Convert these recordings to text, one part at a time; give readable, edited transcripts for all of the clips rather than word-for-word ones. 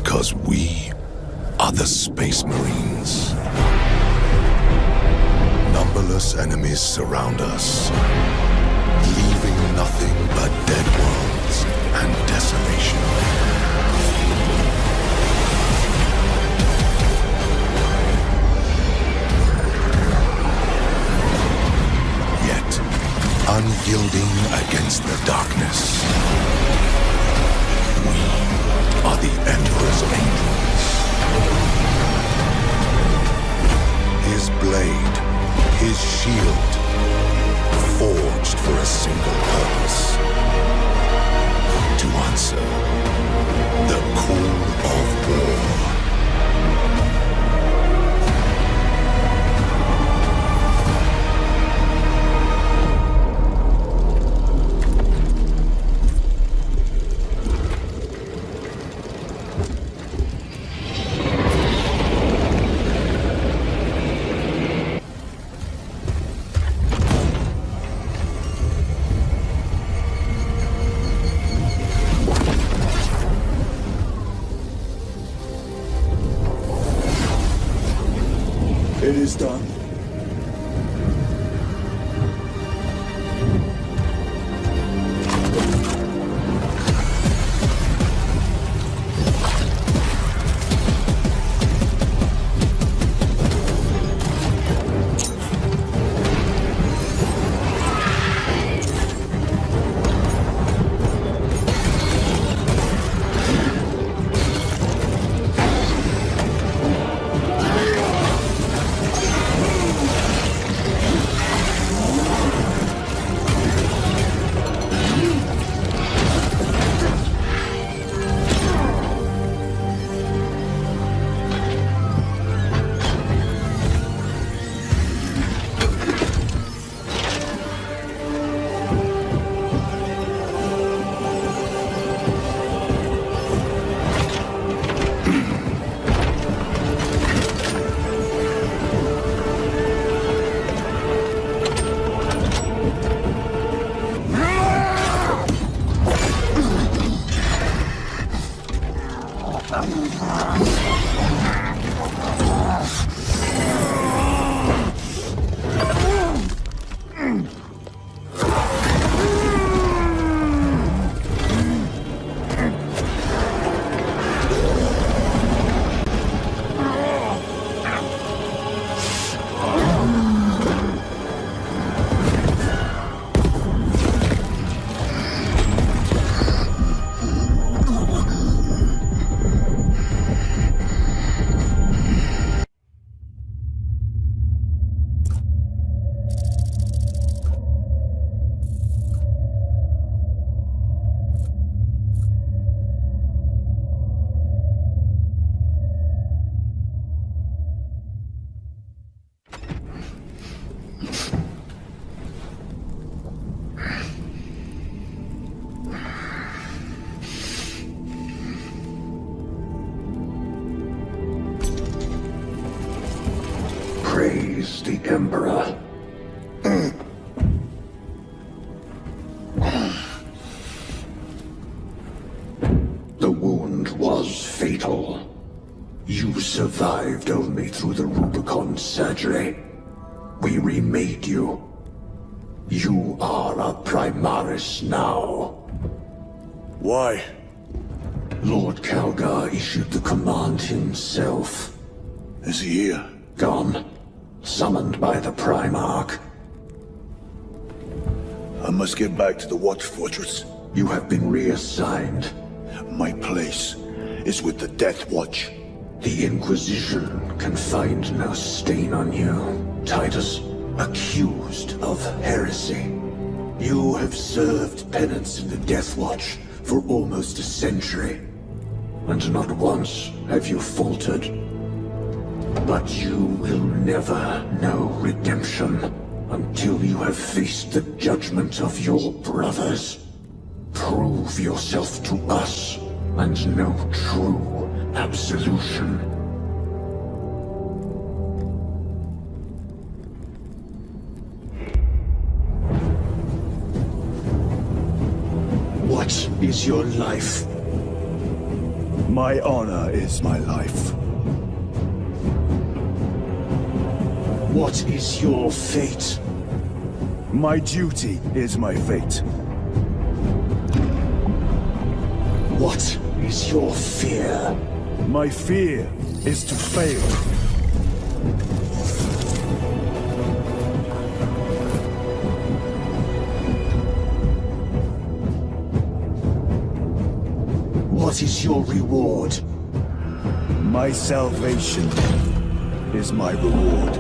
Because we are the Space Marines. Numberless enemies surround us, leaving nothing but dead worlds and desolation. Yet, unyielding against the darkness, we are the Emperor's angels. His blade, his shield, forged for a single purpose: to answer the call of war. It is done. Praise the Emperor. The wound was fatal. You survived only through the Rubicon surgery. We remade you. You are a Primaris now. Why? Lord Calgar issued the command himself. Is he here? Gone. Summoned by the Primarch. I must get back to the Watch Fortress. You have been reassigned. My place is with the Death Watch. The Inquisition can find no stain on you, Titus. Accused of heresy. You have served penance in the Death Watch for almost a century, and not once have you faltered. But you will never know redemption until you have faced the judgment of your brothers. Prove yourself to us and know true absolution. What is your life? My honor is my life. What is your fate? My duty is my fate. What is your fear? My fear is to fail. What is your reward? My salvation is my reward.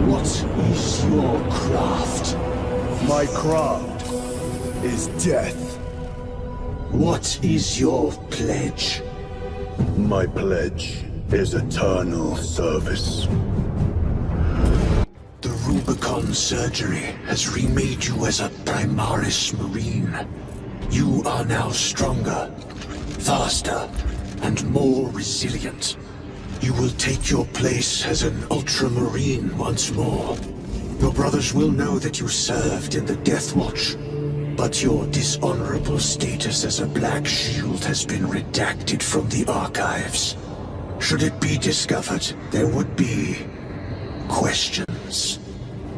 What is your craft? My craft is death. What is your pledge? My pledge is eternal service. The Rubicon surgery has remade you as a Primaris Marine. You are now stronger, faster, and more resilient. You will take your place as an Ultramarine once more. Your brothers will know that you served in the Death Watch, but your dishonorable status as a Black Shield has been redacted from the archives. Should it be discovered, there would be questions.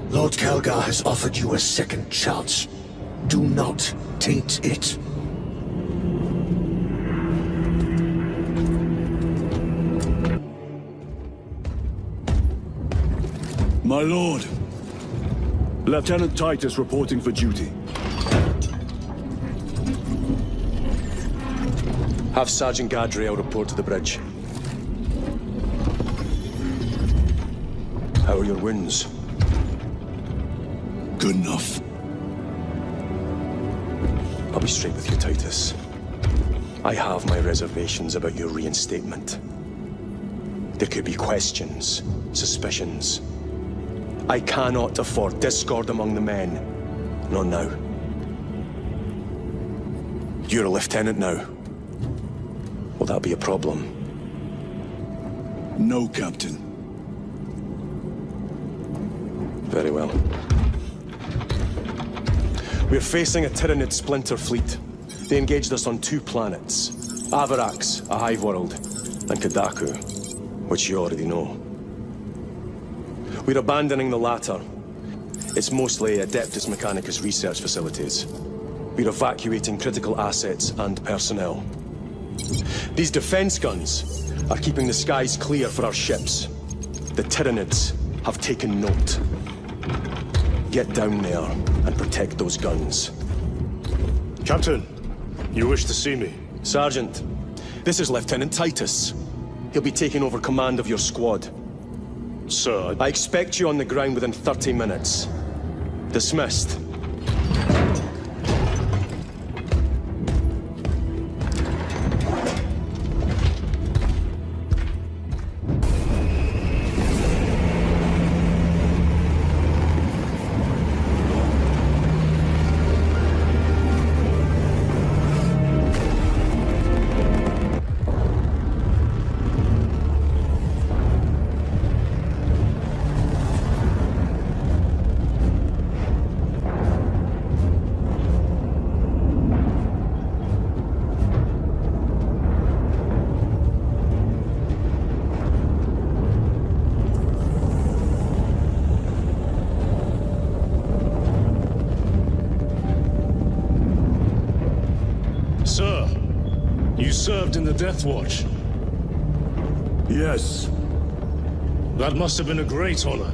Lord Calgar has offered you a second chance. Do not taint it. My lord, Lieutenant Titus reporting for duty. Have Sergeant Gadriel report to the bridge. How are your wounds? Good enough. I'll be straight with you, Titus. I have my reservations about your reinstatement. There could be questions, suspicions. I cannot afford discord among the men. Not now. You're a lieutenant now. Will that be a problem? No, Captain. Very well. We're facing a Tyranid splinter fleet. They engaged us on 2 planets. Avarax, a hive world, and Kadaku, which you already know. We're abandoning the latter. It's mostly Adeptus Mechanicus research facilities. We're evacuating critical assets and personnel. These defense guns are keeping the skies clear for our ships. The Tyranids have taken note. Get down there and protect those guns. Captain, you wish to see me? Sergeant, this is Lieutenant Titus. He'll be taking over command of your squad. Sir, I expect you on the ground within 30 minutes. Dismissed. Sir, you served in the Death Watch. Yes. That must have been a great honor.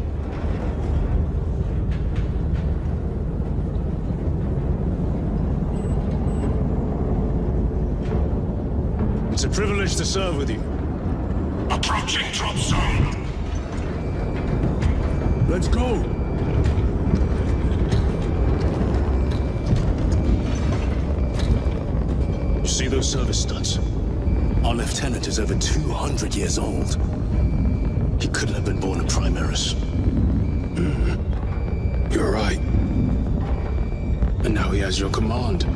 It's a privilege to serve with you. Approaching drop zone. Let's go! You see those service studs? Our lieutenant is over 200 years old. He couldn't have been born in Primaris. You're right. And now he has your command.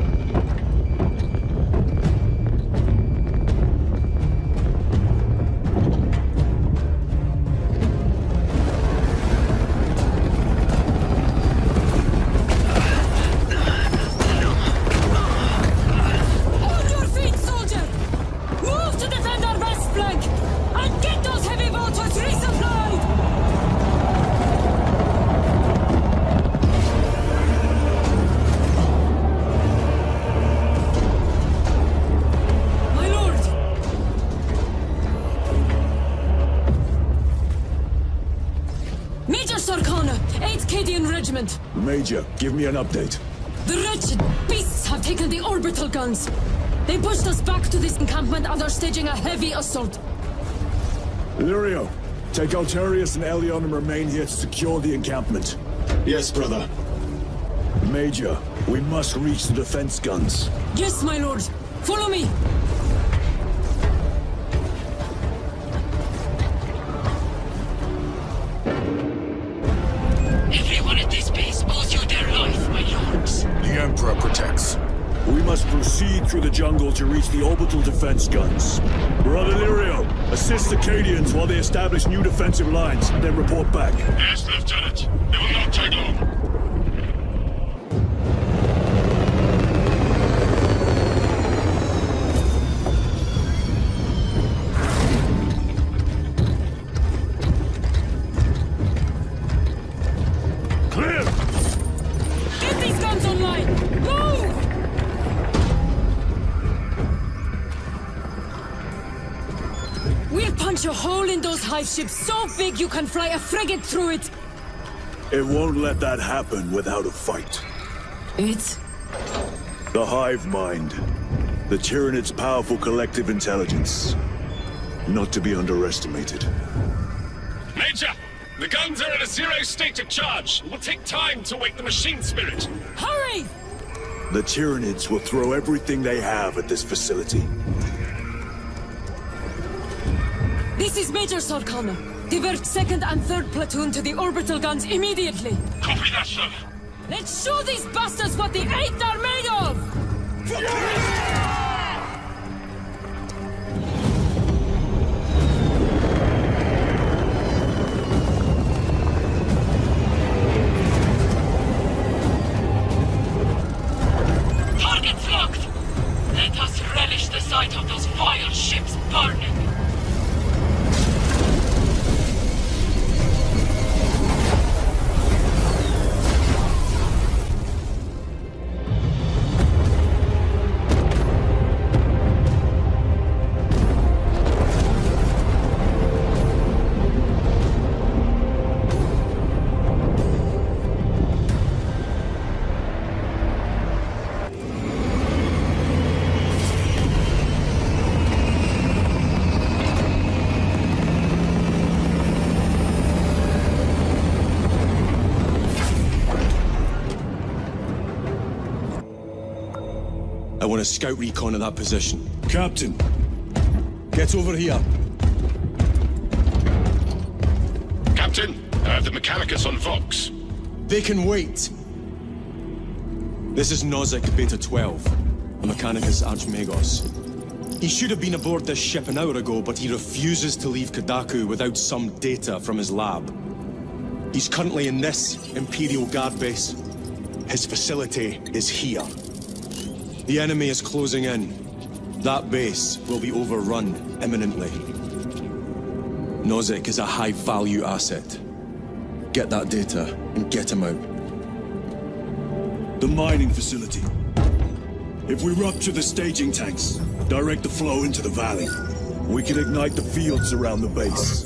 Major, give me an update. The wretched beasts have taken the orbital guns. They pushed us back to this encampment and are staging a heavy assault. Lirio, take Altarius and Elion and remain here to secure the encampment. Yes, brother. Major, we must reach the defense guns. Yes, my lord. Follow me. Everyone at this base owes you their life, my lords. The Emperor protects. We must proceed through the jungle to reach the orbital defense guns. Brother Lirio, assist the Cadians while they establish new defensive lines, then report back. Yes, Lieutenant. It will not take long. Clear! Get these guns online. Move! We'll punch a hole in those hive ships so big you can fly a frigate through it. It won't let that happen without a fight. It's... The hive mind. The Tyranid's powerful collective intelligence. Not to be underestimated. Major! The guns are in a zero state of charge. It will take time to wake the machine spirit. Hurry! The Tyranids will throw everything they have at this facility. This is Major Sarkana. Divert 2nd and 3rd platoon to the orbital guns immediately. Copy that, sir. Let's show these bastards what the 8th are made of! Targets locked! Let us relish the sight of those vile ships burning! I want a scout recon of that position. Captain, Get over here. Captain, I have the Mechanicus on Vox. They can wait. This is Nozick Beta 12, a Mechanicus Archmagos. He should have been aboard this ship an hour ago, but he refuses to leave Kadaku without some data from his lab. He's currently in this Imperial Guard base. His facility is here. The enemy is closing in. That base will be overrun imminently. Nozick is a high-value asset. Get that data and get him out. the mining facility. If we rupture the staging tanks, direct the flow into the valley, we can ignite the fields around the base.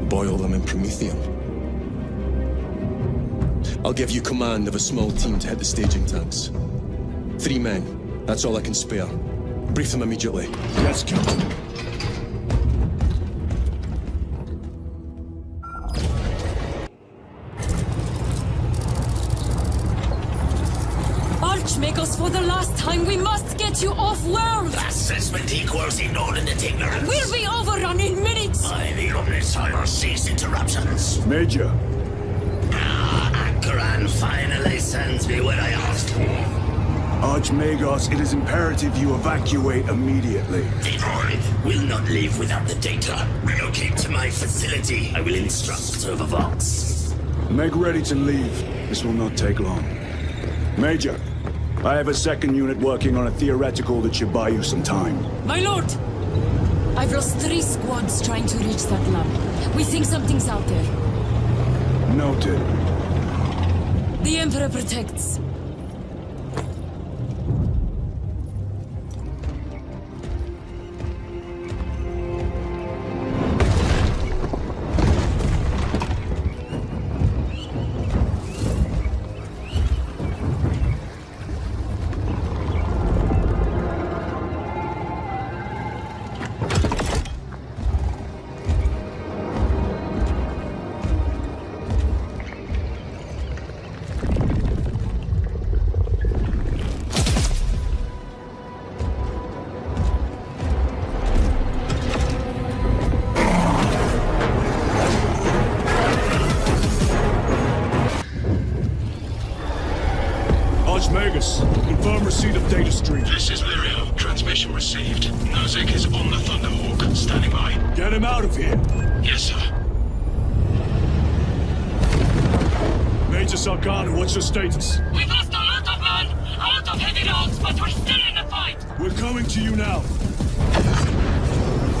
Boil them in promethium. I'll give you command of a small team to hit the staging tanks. 3 men. That's all I can spare. Brief them immediately. Yes, Captain. Archmagos, for the last time, we must get you off-world! Assessment equals inordinate ignorance. We'll be overrun in minutes! By the omniscient cease interruptions. Major. Akran finally sends me what I asked for. Archmagos, it is imperative you evacuate immediately. The droid will not leave without the data. Relocate to my facility. I will instruct Server Vox. Make ready to leave. This will not take long. Major, I have a second unit working on a theoretical that should buy you some time. My lord! I've lost 3 squads trying to reach that lab. We think something's out there. Noted. The Emperor protects. Magus, confirm receipt of data stream. This is Lirio. Transmission received. Nozick is on the Thunderhawk. Standing by. Get him out of here! Yes, sir. Major Sarkana, what's your status? We've lost a lot of men, a lot of heavy dogs, but we're still in the fight. We're coming to you now.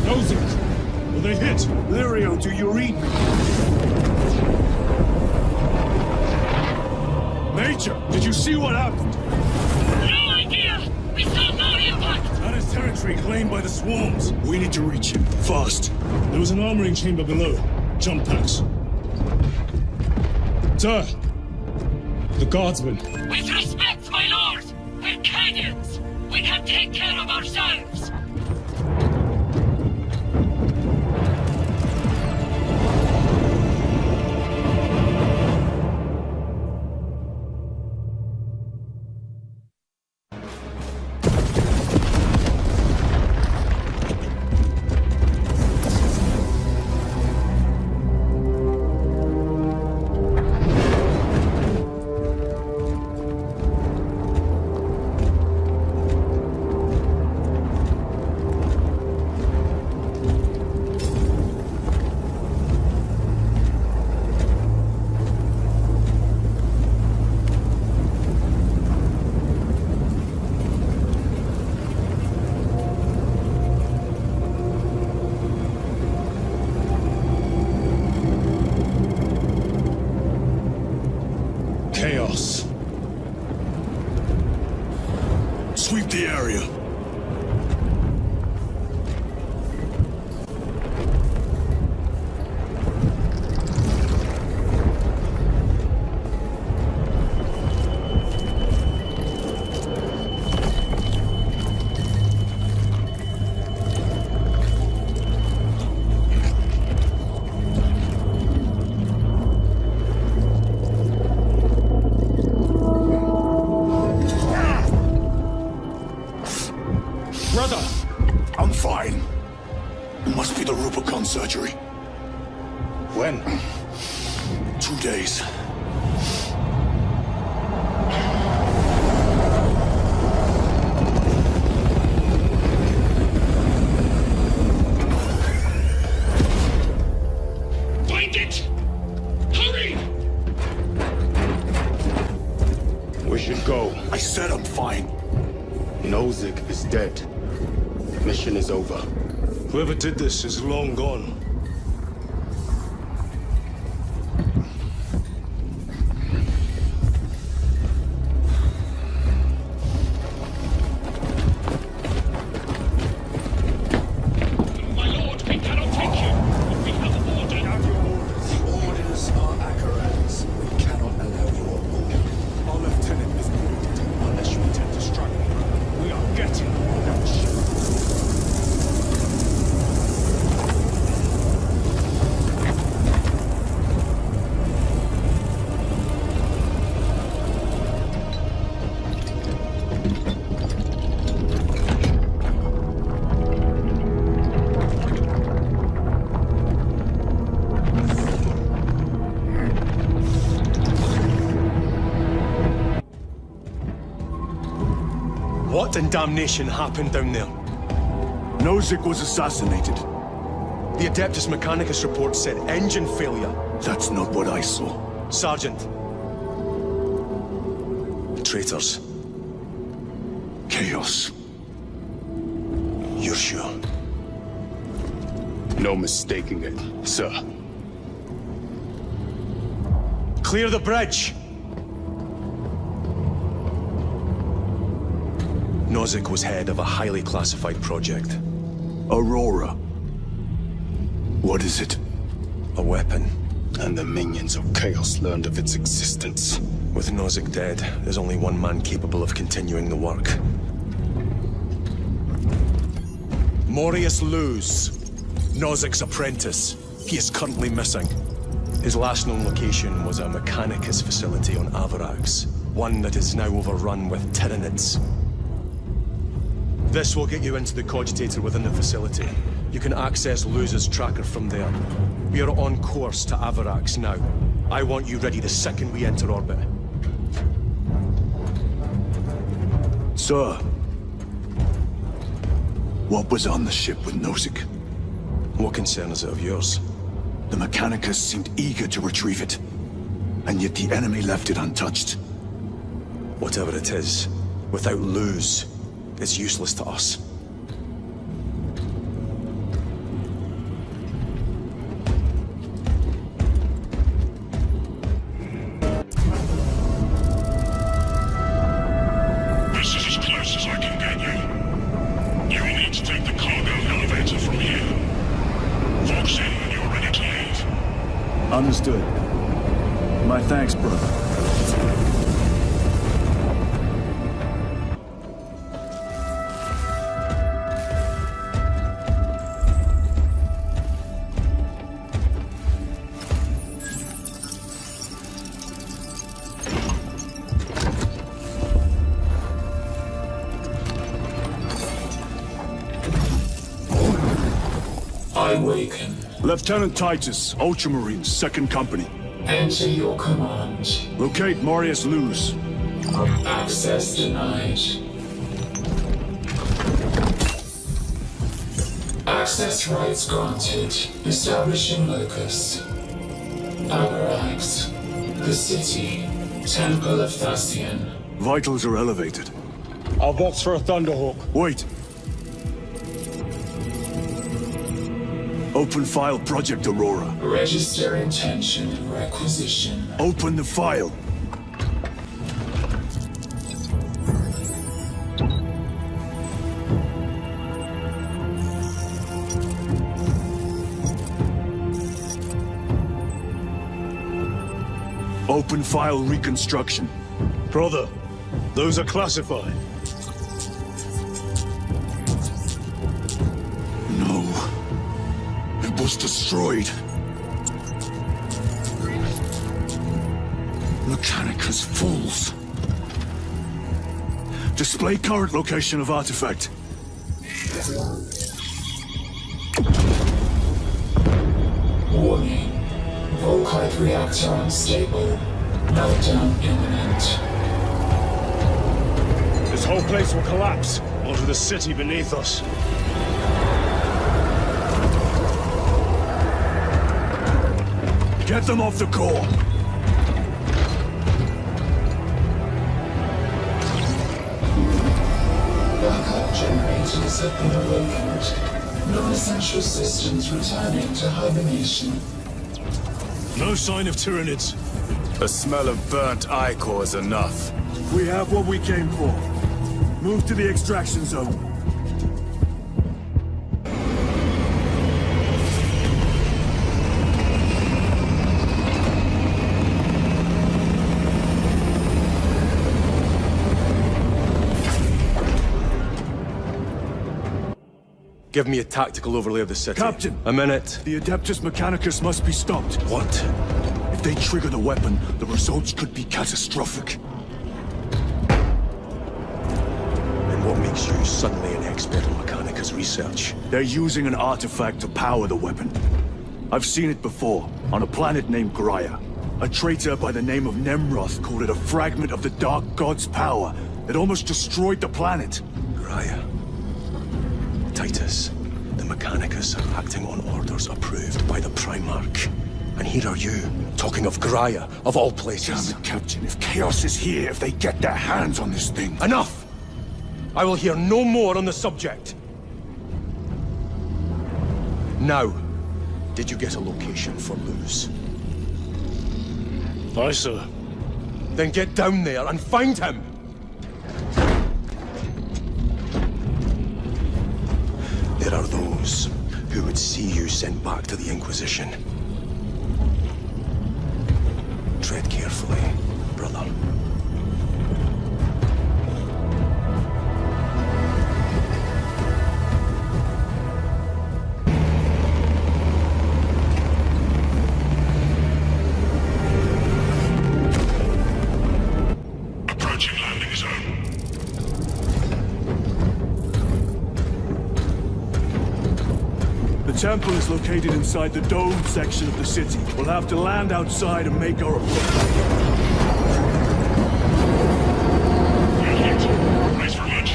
Nozick! Will they hit? Lirio, do you read me? Major, did you see what happened? No idea! We saw no impact! That is territory claimed by the swarms. We need to reach him, fast. There was an armoring chamber below. Jump packs. Sir! The guardsmen. With respect, my lord! We're Cadians! We can take care of ourselves! Chaos. Sweep the area. I'm fine. It must be the Rubicon surgery. When? 2 days. Find it! Hurry! We should go. I said I'm fine. Nozick is dead. Mission is over. Whoever did this is long gone. My lord, we cannot take you! We have ordered out your orders. Orders are Akarans. We cannot allow you on board. Our lieutenant is wounded. Unless you intend to strike me, we are getting that ship. What in damnation happened down there? Nozick was assassinated. The Adeptus Mechanicus report said engine failure. That's not what I saw. Sergeant. Traitors. Chaos. You're sure? No mistaking it, sir. Clear the bridge! Nozick was head of a highly classified project. Aurora. What is it? A weapon. And the minions of Chaos learned of its existence. With Nozick dead, there's only one man capable of continuing the work. Morius Luz, Nozick's apprentice. He is currently missing. His last known location was a Mechanicus facility on Avarax, one that is now overrun with Tyranids. This will get you into the cogitator within the facility. You can access Luz's tracker from there. We are on course to Avarax now. I want you ready the second we enter orbit. Sir, what was on the ship with Nozick? What concern is it of yours? The Mechanicus seemed eager to retrieve it, and yet the enemy left it untouched. Whatever it is, without Luz, it's useless to us. This is as close as I can get you. You will need to take the cargo elevator from here. Vox in when you're ready to leave. Understood. My thanks, brother. I waken. Lieutenant Titus, Ultramarines, 2nd Company. Enter your command. Locate Marius Luz. Access denied. Access rights granted. Establishing locus. Avarax. The city. Temple of Thasian. Vitals are elevated. I'll box for a Thunderhawk. Wait. Open file Project Aurora. Register intention of requisition. Open the file. Open file reconstruction. Brother, those are classified. No. It was destroyed. Mechanicus fools. Display current location of artifact. Warning. Volkite reactor unstable. Meltdown imminent. This whole place will collapse onto the city beneath us. Get them off the core. Backup generators have been awakened. Non-essential systems returning to hibernation. No sign of Tyranids. The smell of burnt ichor is enough. We have what we came for. Move to the extraction zone. Give me a tactical overlay of the city. Captain! A minute. The Adeptus Mechanicus must be stopped. What? If they trigger the weapon, the results could be catastrophic. And what makes you suddenly an expert in Mechanicus research? They're using an artifact to power the weapon. I've seen it before, on a planet named Graia. A traitor by the name of Nemroth called it a fragment of the Dark God's power that almost destroyed the planet. Graia. Titus, the Mechanicus are acting on orders approved by the Primarch. And here are you, talking of Graia, of all places. Damn it, Captain, if Chaos is here, if they get their hands on this thing... Enough! I will hear no more on the subject. Now, did you get a location for Luz? Aye, sir. Then get down there and find him! There are those who would see you sent back to the Inquisition. Tread carefully, brother. Approaching landing zone. The temple is located inside the domed section of the city. We'll have to land outside and make our approach. Brace for emergency.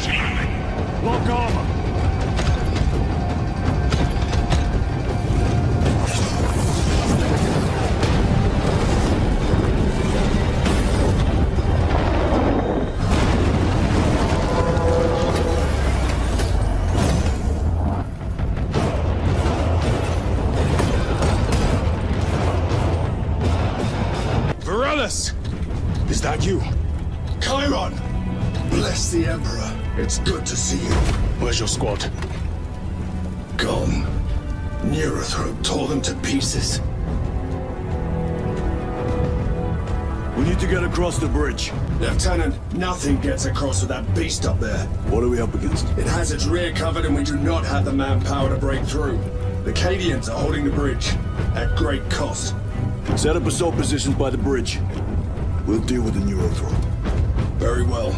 Chiron! Bless the Emperor. It's good to see you. Where's your squad? Gone. Neurothroat tore them to pieces. We need to get across the bridge. Lieutenant, nothing gets across with that beast up there. What are we up against? It has its rear covered and we do not have the manpower to break through. The Cadians are holding the bridge, at great cost. Set up assault positions by the bridge. We'll deal with the Neurothroat. Very well.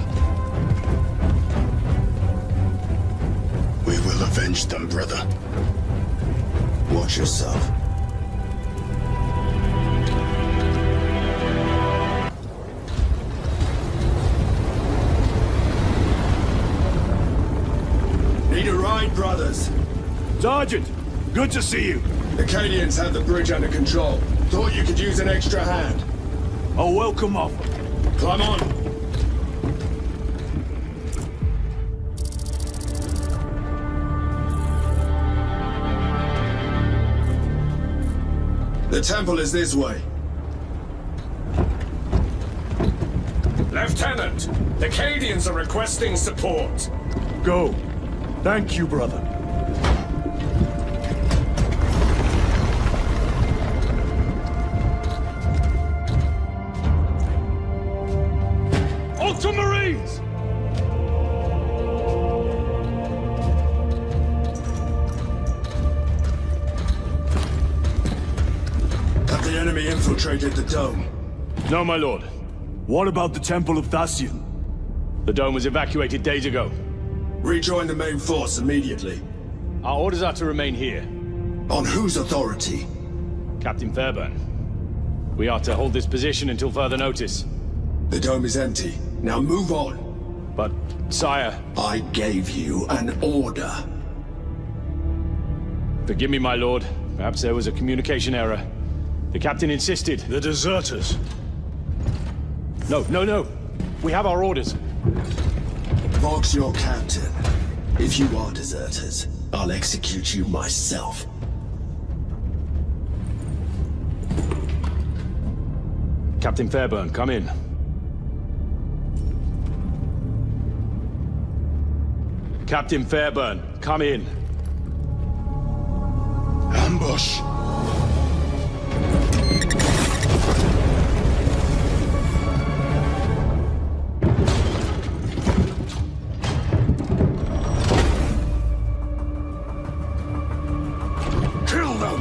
We will avenge them, brother. Watch yourself. Need a ride, brothers? Sergeant, good to see you. The Cadians have the bridge under control. Thought you could use an extra hand. A welcome offer. Climb on. The temple is this way. Lieutenant, the Cadians are requesting support. Go. Thank you, brother. Ultramarines! Have the enemy infiltrated the dome? No, my lord. What about the Temple of Thasian? The dome was evacuated days ago. Rejoin the main force immediately. Our orders are to remain here. On whose authority? Captain Fairburn. We are to hold this position until further notice. The dome is empty. Now move on. But, sire... I gave you an order. Forgive me, my lord. Perhaps there was a communication error. The captain insisted. The deserters. No. We have our orders. Vox your captain. If you are deserters, I'll execute you myself. Captain Fairburn, come in. Captain Fairburn, come in. Ambush. Kill them!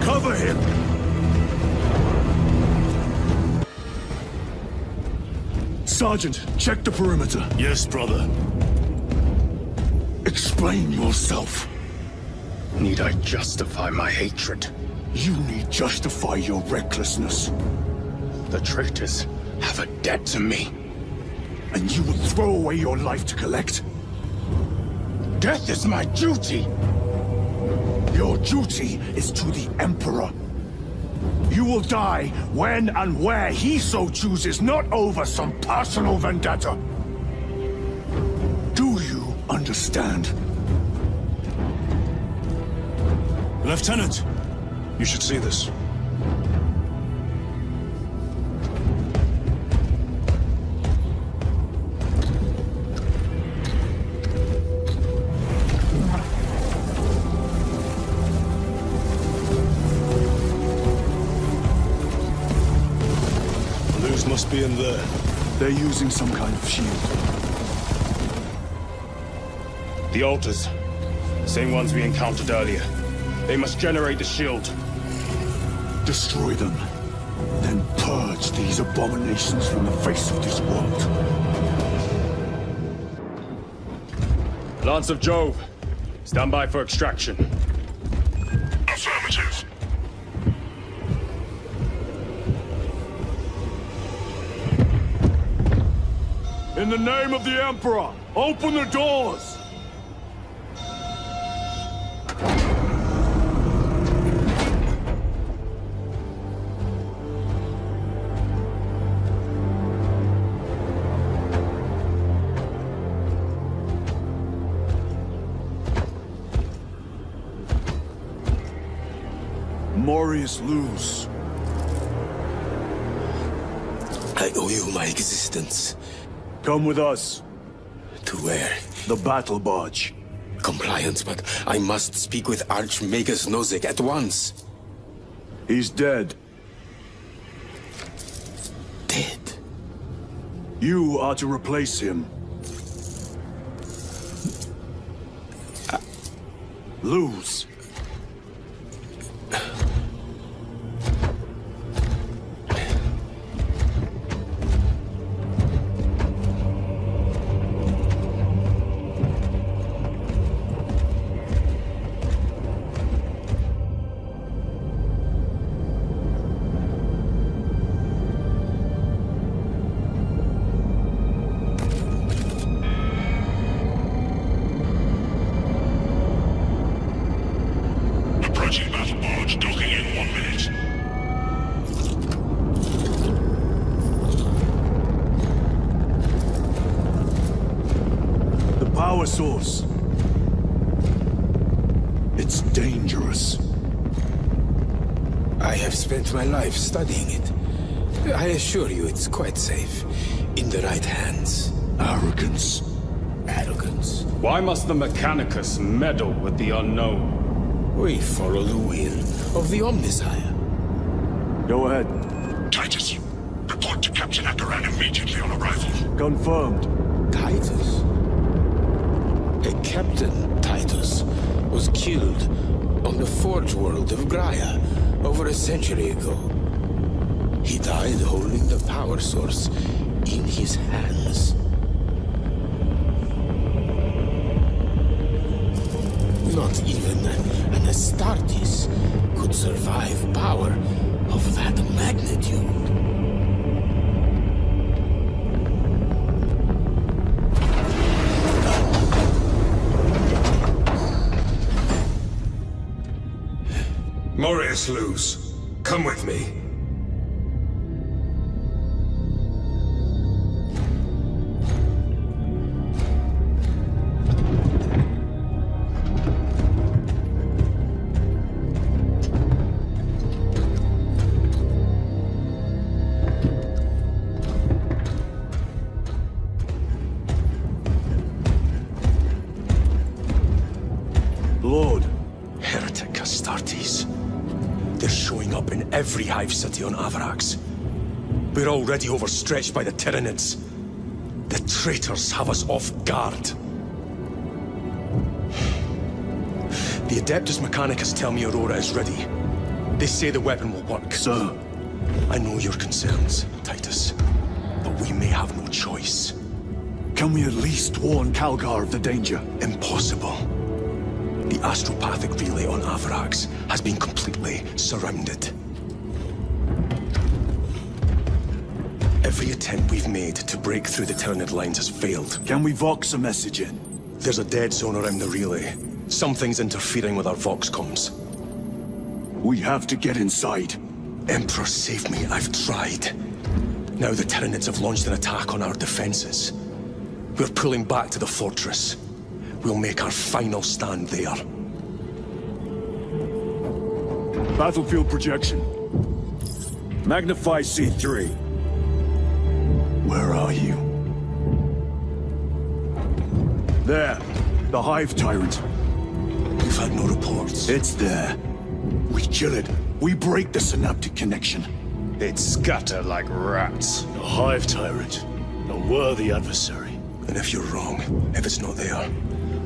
Cover him! Sergeant, check the perimeter. Yes, brother. Explain yourself. Need I justify my hatred? You need justify your recklessness. The traitors have a debt to me. And you will throw away your life to collect? Death is my duty! Your duty is to the Emperor. You will die when and where he so chooses, not over some personal vendetta. Do you understand? Lieutenant, you should see this. be in there? They're using some kind of shield. The altars. Same ones we encountered earlier. They must generate the shield. Destroy them. Then purge these abominations from the face of this world. Lance of Jove. Stand by for extraction. Affirmative. In the name of the Emperor, open the doors! Morius lose. I owe you my existence. Come with us. To where? The battle barge. Compliance, but I must speak with Archmagus Nozick at once. He's dead. Dead? You are to replace him. Lose. Approaching battle barge, docking in 1 minute. The power source. It's dangerous. I have spent my life studying it. I assure you it's quite safe. In the right hands. Arrogance. Arrogance. Why must the Mechanicus meddle with the unknown? We follow the will of the Omnisire. Go ahead. Titus, report to Captain Akaran immediately on arrival. Confirmed. Titus? A Captain Titus was killed on the Forge world of Graia over a century ago. He died holding the power source in his hands. Not even an Astartes could survive power of that magnitude. Morius Luz, come with me. Lord. Heretic Astartes. They're showing up in every hive city on Avarax. We're already overstretched by the Tyranids. The traitors have us off guard. The Adeptus Mechanicus tell me Aurora is ready. They say the weapon will work. Sir. I know your concerns, Titus. But we may have no choice. Can we at least warn Calgar of the danger? Impossible. The astropathic relay on Avarax has been completely surrounded. Every attempt we've made to break through the Tyranid lines has failed. Can we Vox a message in? There's a dead zone around the relay. Something's interfering with our Vox comms. We have to get inside. Emperor, save me. I've tried. Now the Tyranids have launched an attack on our defenses. We're pulling back to the fortress. We'll make our final stand there. Battlefield projection. Magnify C3. Where are you? There. The Hive Tyrant. We've had no reports. It's there. We kill it. We break the synaptic connection. they'd scatter like rats. A hive tyrant. A worthy adversary. And if you're wrong, if it's not there,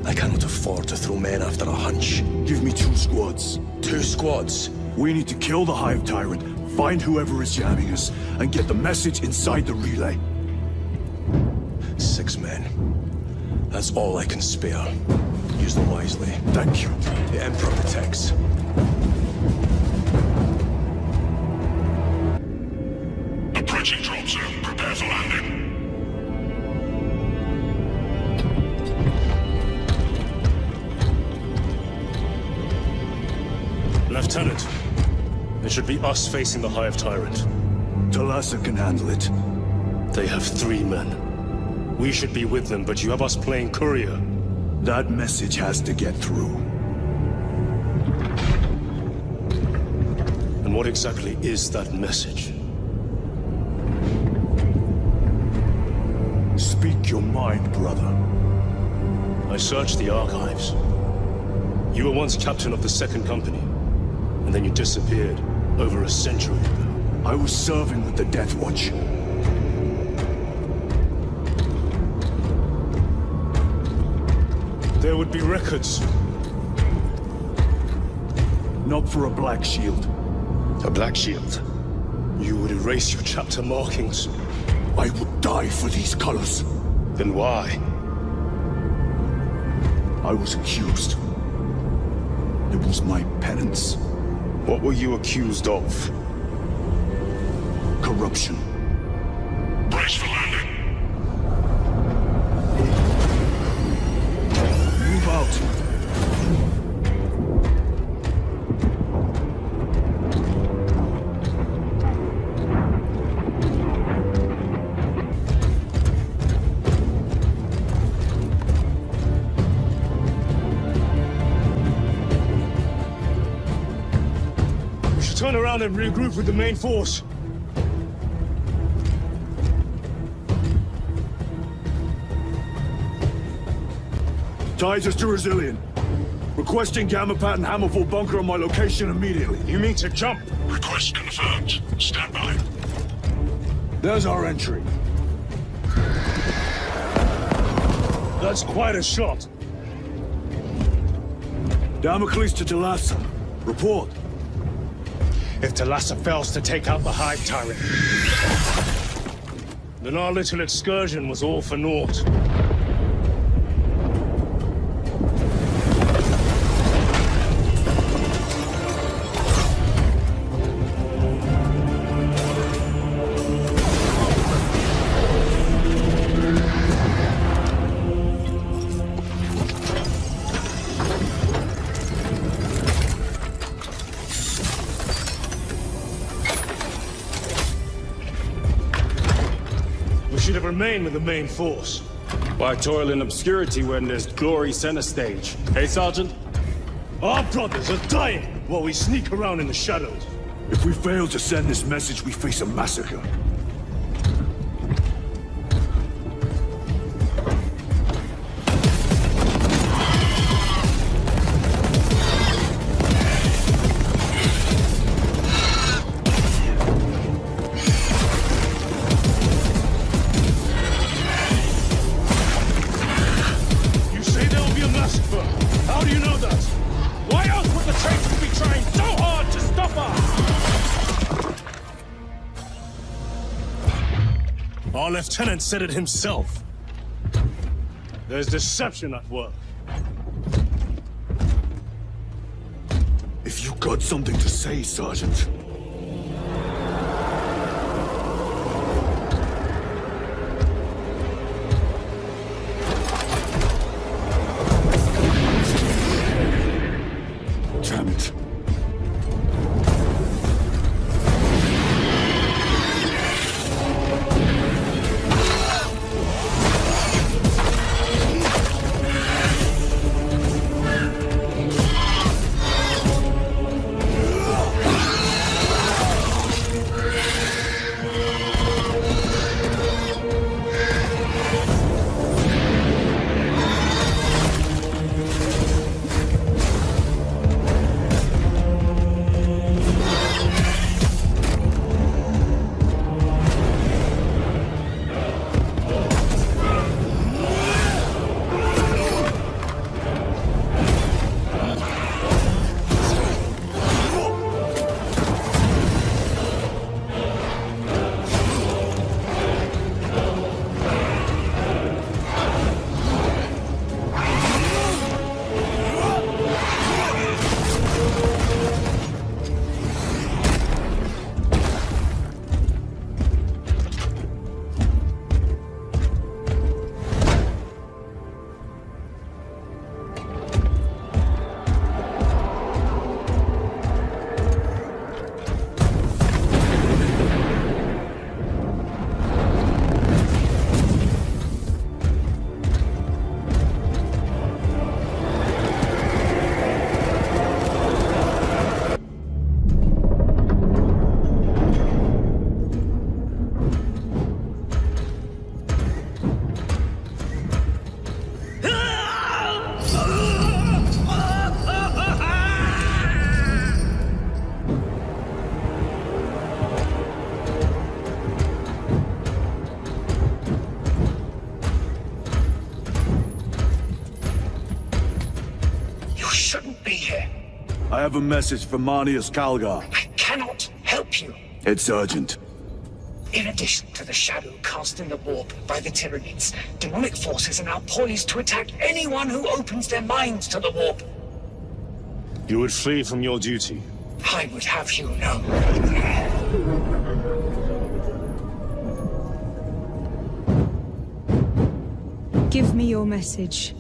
I cannot afford to throw men after a hunch. Give me 2 squads. 2 squads? We need to kill the Hive Tyrant, find whoever is jamming us, and get the message inside the relay. 6 men. That's all I can spare. Use them wisely. Thank you. The Emperor protects. Approaching drop zone. Prepare for landing. Lieutenant, it should be us facing the Hive Tyrant. Talassa can handle it. They have 3 men. We should be with them, but you have us playing courier. That message has to get through. And what exactly is that message? Speak your mind, brother. I searched the archives. You were once captain of the 2nd Company, and then you disappeared over a century ago. I was serving with the Death Watch. There would be records. Not for a Black Shield. A Black Shield? You would erase your chapter markings. I would die for these colors. Then why? I was accused. It was my penance. What were you accused of? Corruption. Brace for landing. Move out. We should turn around and regroup with the main force. Titus to Resilient. Requesting Gamma Pat and Hammerfall bunker on my location immediately. You mean to jump? Request confirmed. Stand by. There's our entry. That's quite a shot. Damocles to Talassa. Report. If Talassa fails to take out the Hive Tyrant, then our little excursion was all for naught. We should have remained with the main force. Why toil in obscurity when there's glory center stage? Hey, Sergeant? Our brothers are dying while we sneak around in the shadows. If we fail to send this message, we face a massacre. You say there will be a massacre. How do you know that? Why else would the traitors be trying so hard to stop us? Our lieutenant said it himself. There's deception at work. If you got something to say, Sergeant. Damn it. shouldn't be here. I have a message from Marnius Calgar. I cannot help you. It's urgent. In addition to the shadow cast in the warp by the Tyranids, demonic forces are now poised to attack anyone who opens their minds to the warp. You would flee from your duty. I would have you know. Give me your message.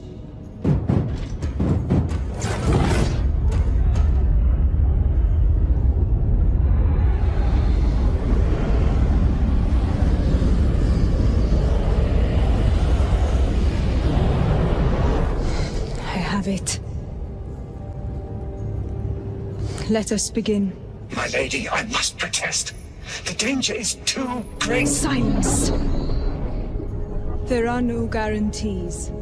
I have it. Let us begin. My lady, I must protest. The danger is too great. Silence! There are no guarantees.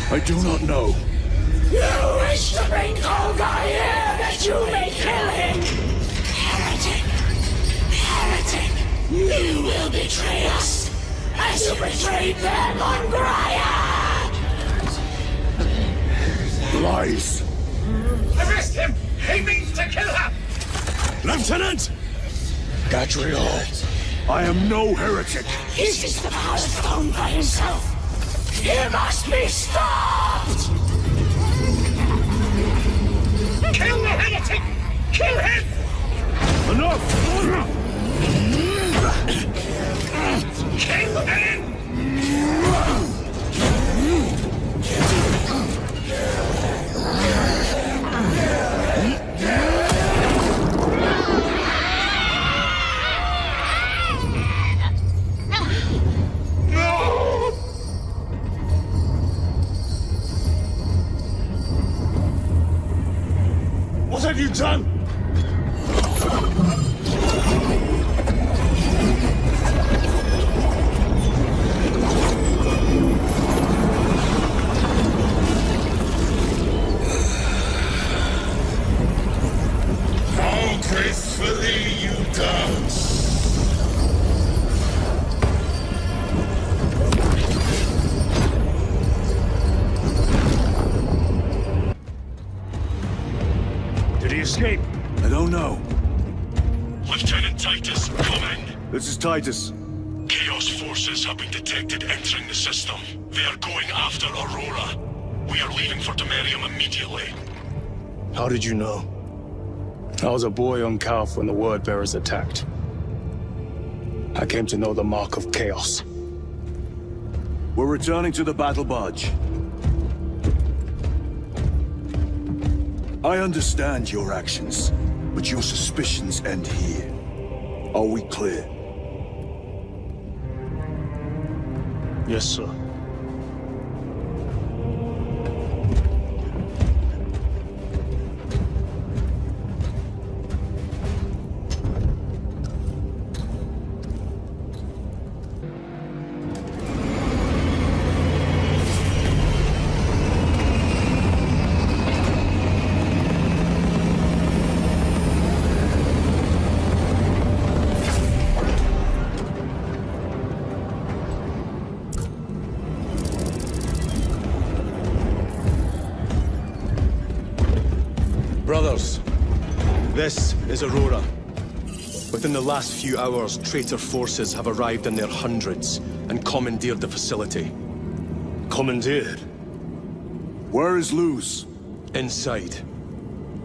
I do not know. You wish to bring Kolgar here that you may kill him! Heretic! Heretic! You will betray us as you betrayed them on Graia! Lies! Arrest him! He means to kill her! Lieutenant! Gadriel, I am no heretic. He's just the power stone by himself. He must be stopped! Kill the heretic! Kill him! Enough! Kill him! What have you done? How gracefully you dance! Did he escape? I don't know. Lieutenant Titus, come in. This is Titus. Chaos forces have been detected entering the system. They are going after Aurora. We are leaving for Demerium immediately. How did you know? I was a boy on Calf when the Word Bearers attacked. I came to know the mark of chaos. We're returning to the battle barge. I understand your actions, but your suspicions end here. Are we clear? Yes, sir. is Aurora. Within the last few hours, traitor forces have arrived in their hundreds and commandeered the facility. Commandeered? Where is Luz? Inside.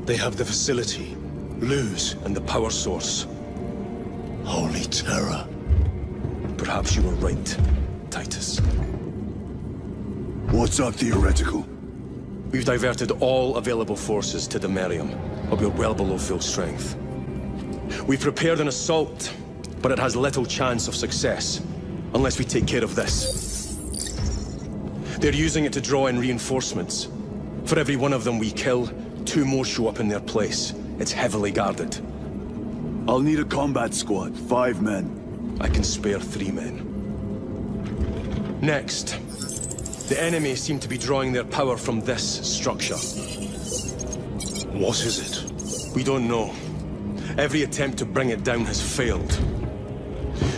They have the facility, Luz, and the power source. Holy terror. Perhaps you were right, Titus. What's our theoretical? We've diverted all available forces to the Millennium, but we're well below full strength. We've prepared an assault, but it has little chance of success, unless we take care of this. They're using it to draw in reinforcements. For every one of them we kill, 2 more show up in their place. It's heavily guarded. I'll need a combat squad, 5 men. I can spare 3 men. Next, the enemy seem to be drawing their power from this structure. What is it? We don't know. Every attempt to bring it down has failed.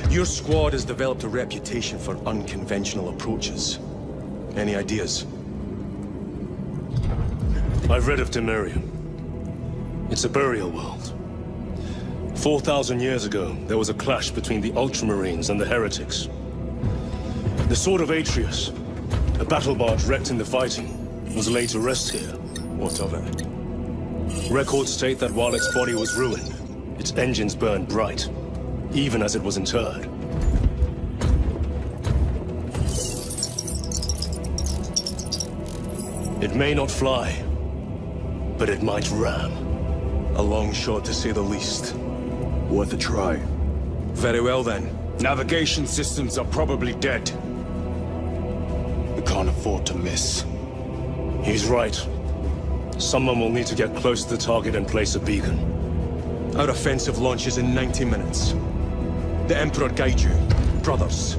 Your squad has developed a reputation for unconventional approaches. Any ideas? I've read of Demirium. It's a burial world. 4,000 years ago, there was a clash between the Ultramarines and the Heretics. The Sword of Atreus, a battle barge wrecked in the fighting, was laid to rest here. What of it? Records state that while its body was ruined, its engines burned bright, even as it was interred. It may not fly, but it might ram. A long shot to say the least. Worth a try. Very well then. Navigation systems are probably dead. We can't afford to miss. He's right. Someone will need to get close to the target and place a beacon. Our offensive launches in 90 minutes. The Emperor guide you, brothers.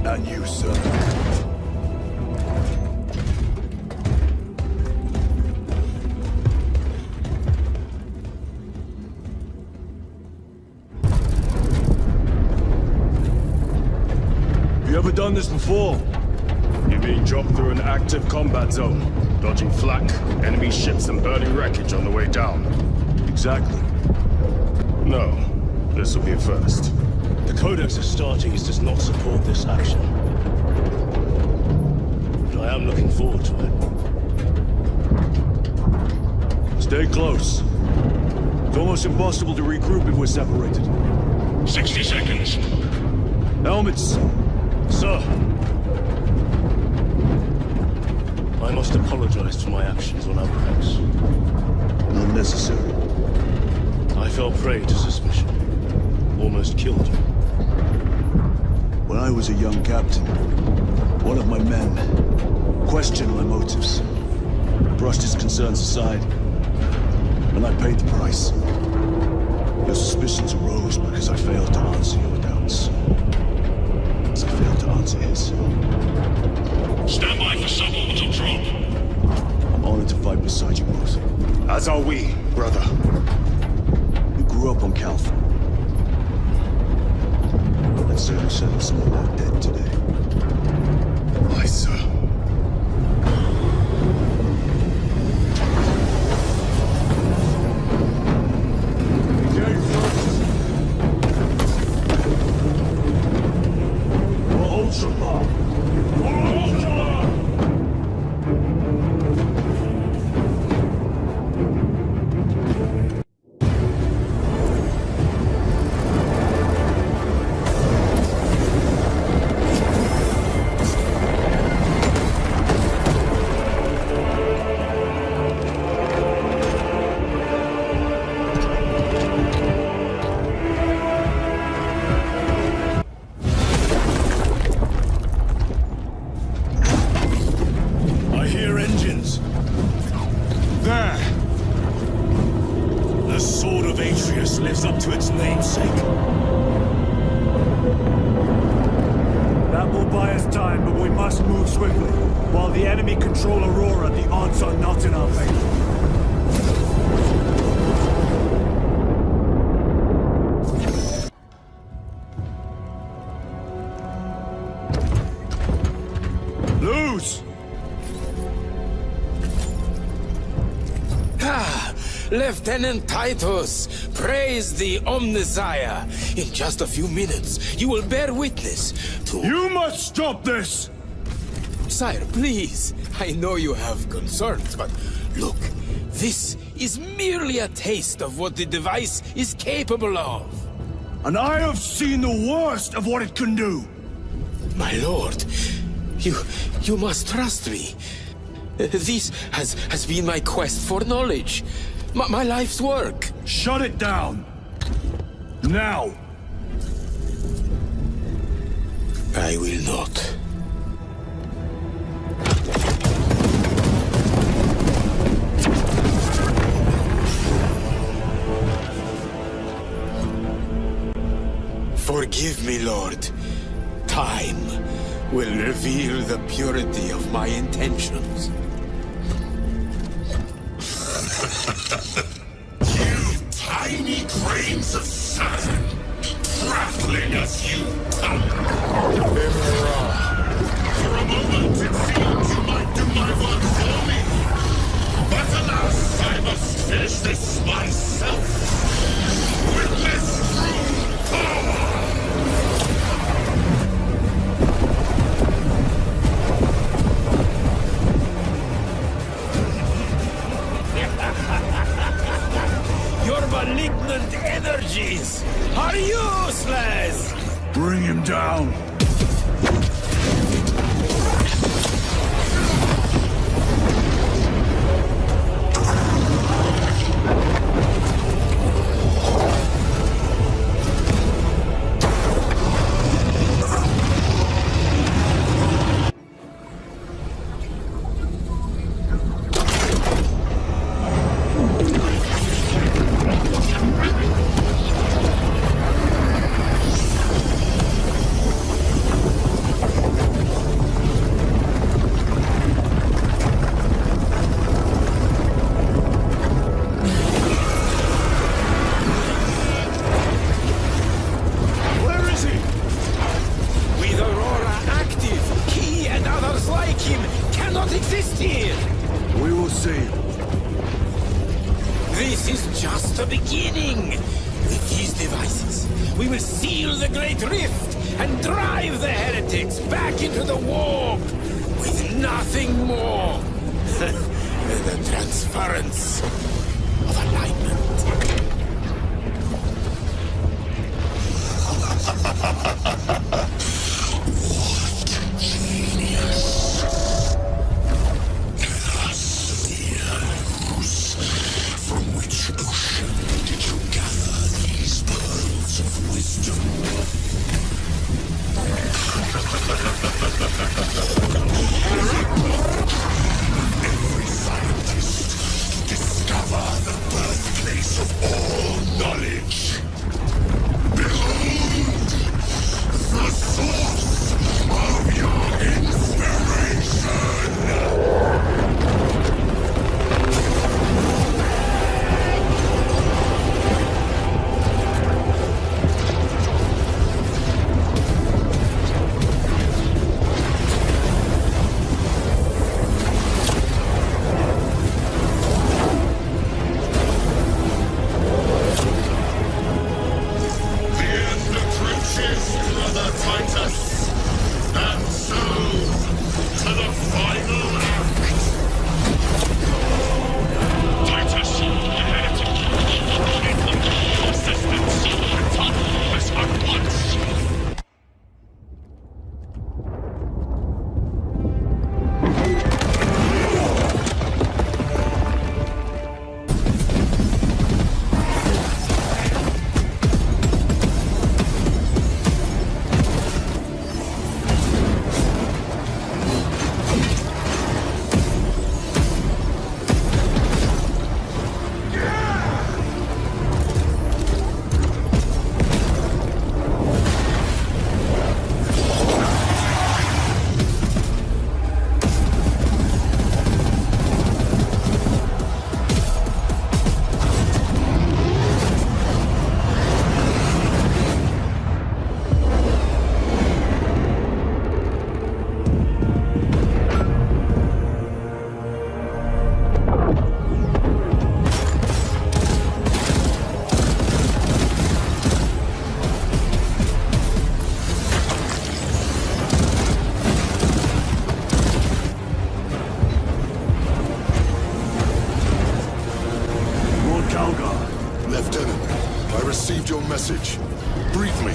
And you, sir. Ever done this before? You mean drop through an active combat zone, dodging flak, enemy ships and burning wreckage on the way down? Exactly. No, this will be a first. The Codex Astartes does not support this action. But I am looking forward to it. Stay close. It's almost impossible to regroup if we're separated. 60 seconds. Helmets! Sir! I must apologize for my actions on Abrax. Not necessary. I fell prey to suspicion. Almost killed you. When I was a young captain, one of my men questioned my motives, brushed his concerns aside, and I paid the price. Your suspicions arose because I failed to answer your doubts. As I failed to answer his. Stand by for suborbital drop. I'm honored to fight beside you both. As are we, brother. We grew up on Calth. I'd certainly settle some of our dead today. Aye, sir. lives up to its namesake. That will buy us time, but we must move swiftly. While the enemy control Aurora, the odds are not in our favor. Lieutenant Titus, praise the Omnissiah. In just a few minutes, you will bear witness to... You must stop this! Sire, please. I know you have concerns, but look, this is merely a taste of what the device is capable of. And I have seen the worst of what it can do! My lord, you must trust me. This has been my quest for knowledge. My life's work. Shut it down! Now! I will not. Forgive me, Lord. Time will reveal the purity of my intentions. You tiny grains of sand, prattling as you come. For a moment it seemed you might do my work for me. But alas, I must finish this myself. With this true power. Your malignant energies are useless! Bring him down! This is just the beginning. With these devices, we will seal the Great Rift and drive the heretics back into the warp with nothing more than the transference of alignment. What genius! From which ocean did you gather these pearls of wisdom? Every scientist to discover the birthplace received your message. Brief me.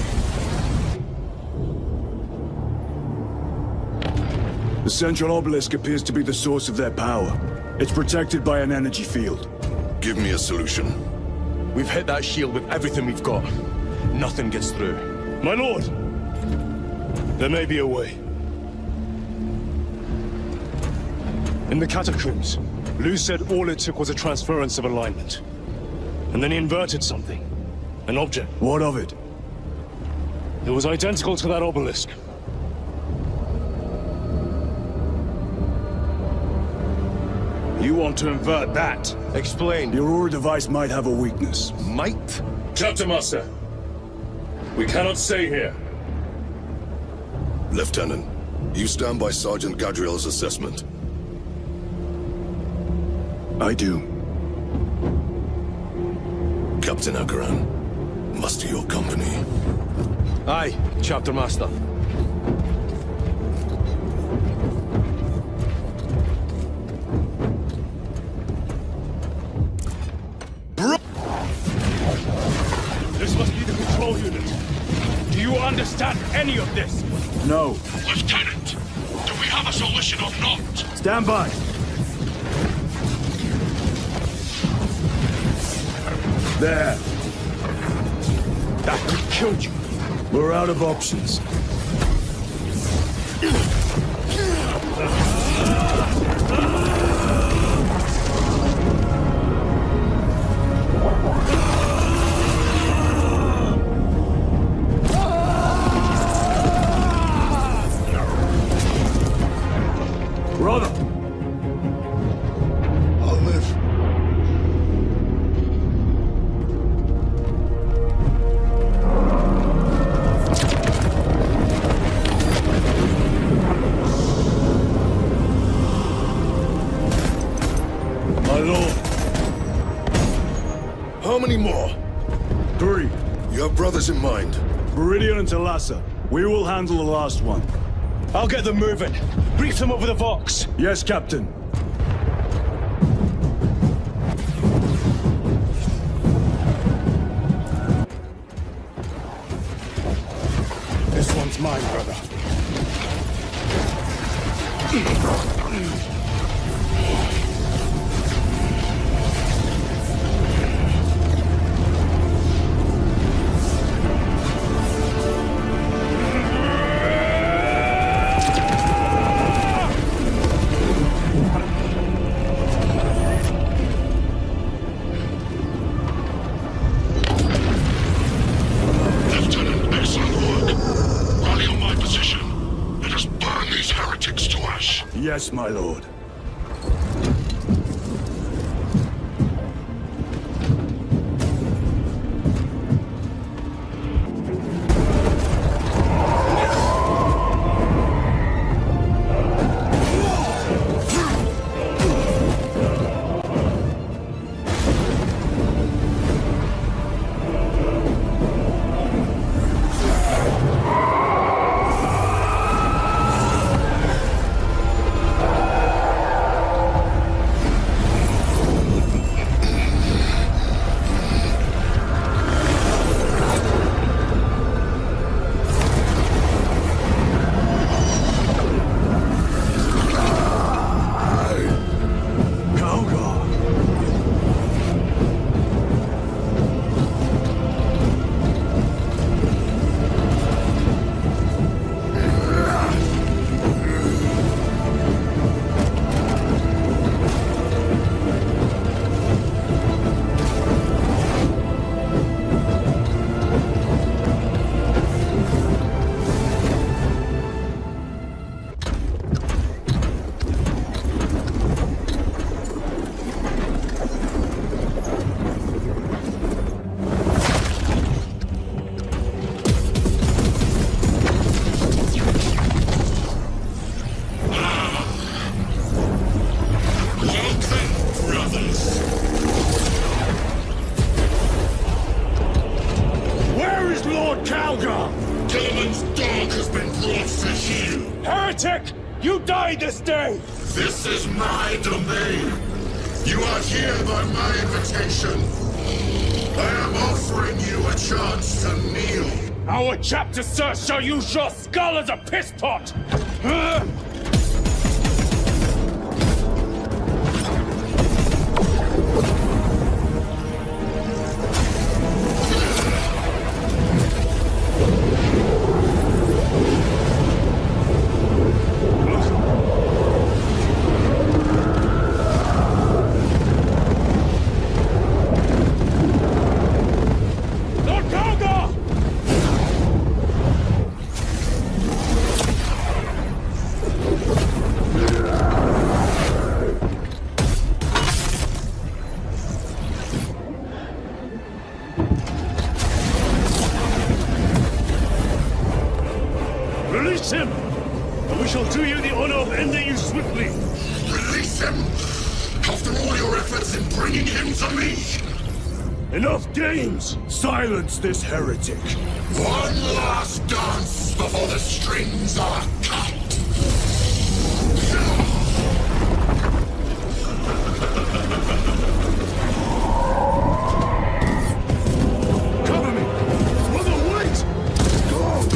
The central obelisk appears to be the source of their power. It's protected by an energy field. Give me a solution. We've hit that shield with everything we've got. Nothing gets through. My lord! There may be a way. In the catacombs, Lu said all it took was a transference of alignment. And then he inverted something. An object. What of it? It was identical to that obelisk. You want to invert that? Explain. Your Aura device might have a weakness. Might? Chapter Master, we cannot stay here. Lieutenant, you stand by Sergeant Gadriel's assessment. I do. Captain Akaran, muster your company. Aye, Chapter Master. This must be the control unit. Do you understand any of this? No. Lieutenant, do we have a solution or not? Stand by. There. That could kill you. We're out of options. Brother! I'll live. My lord. How many more? 3. You have brothers in mind. Meridian and Talassa. We will handle the last one. I'll get them moving. Brief them over the Vox. Yes, Captain. This one's mine, brother. Lieutenant, excellent work. Rally on my position. Let us burn these heretics to ash. Yes, my lord. Heretic! You die this day! This is my domain. You are here by my invitation. I am offering you a chance to kneel. Our chapter, sir, shall use your skull as a piss pot! Release him, and we shall do you the honor of ending you swiftly. Release him! After all your efforts in bringing him to me! Enough games! Silence this heretic! One last dance before the strings are cut! Cover me! Mother, wait! Go!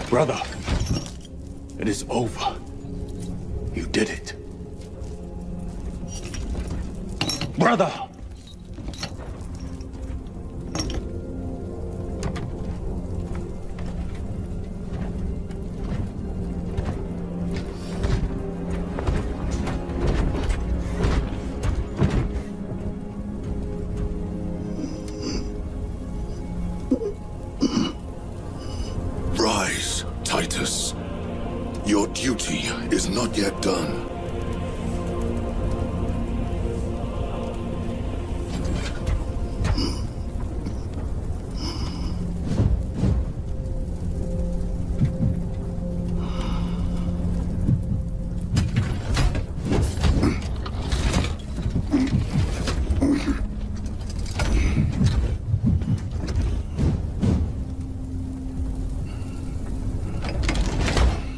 Brother, it is over. You did it. Brother! Rise, Titus. Your duty is not yet done.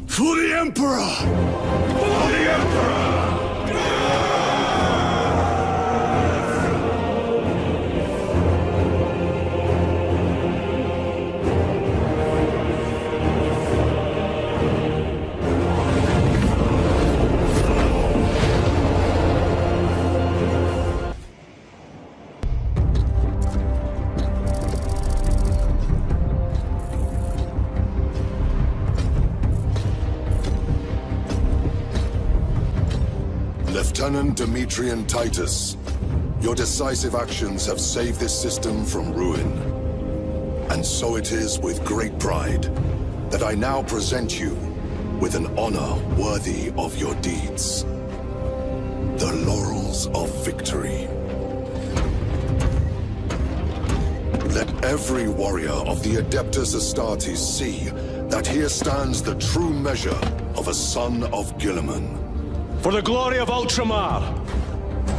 For the Emperor! For the Emperor! Lieutenant Demetrian Titus, your decisive actions have saved this system from ruin. And so it is with great pride that I now present you with an honor worthy of your deeds. The laurels of victory. Let every warrior of the Adeptus Astartes see that here stands the true measure of a son of Guilliman. For the glory of Ultramar!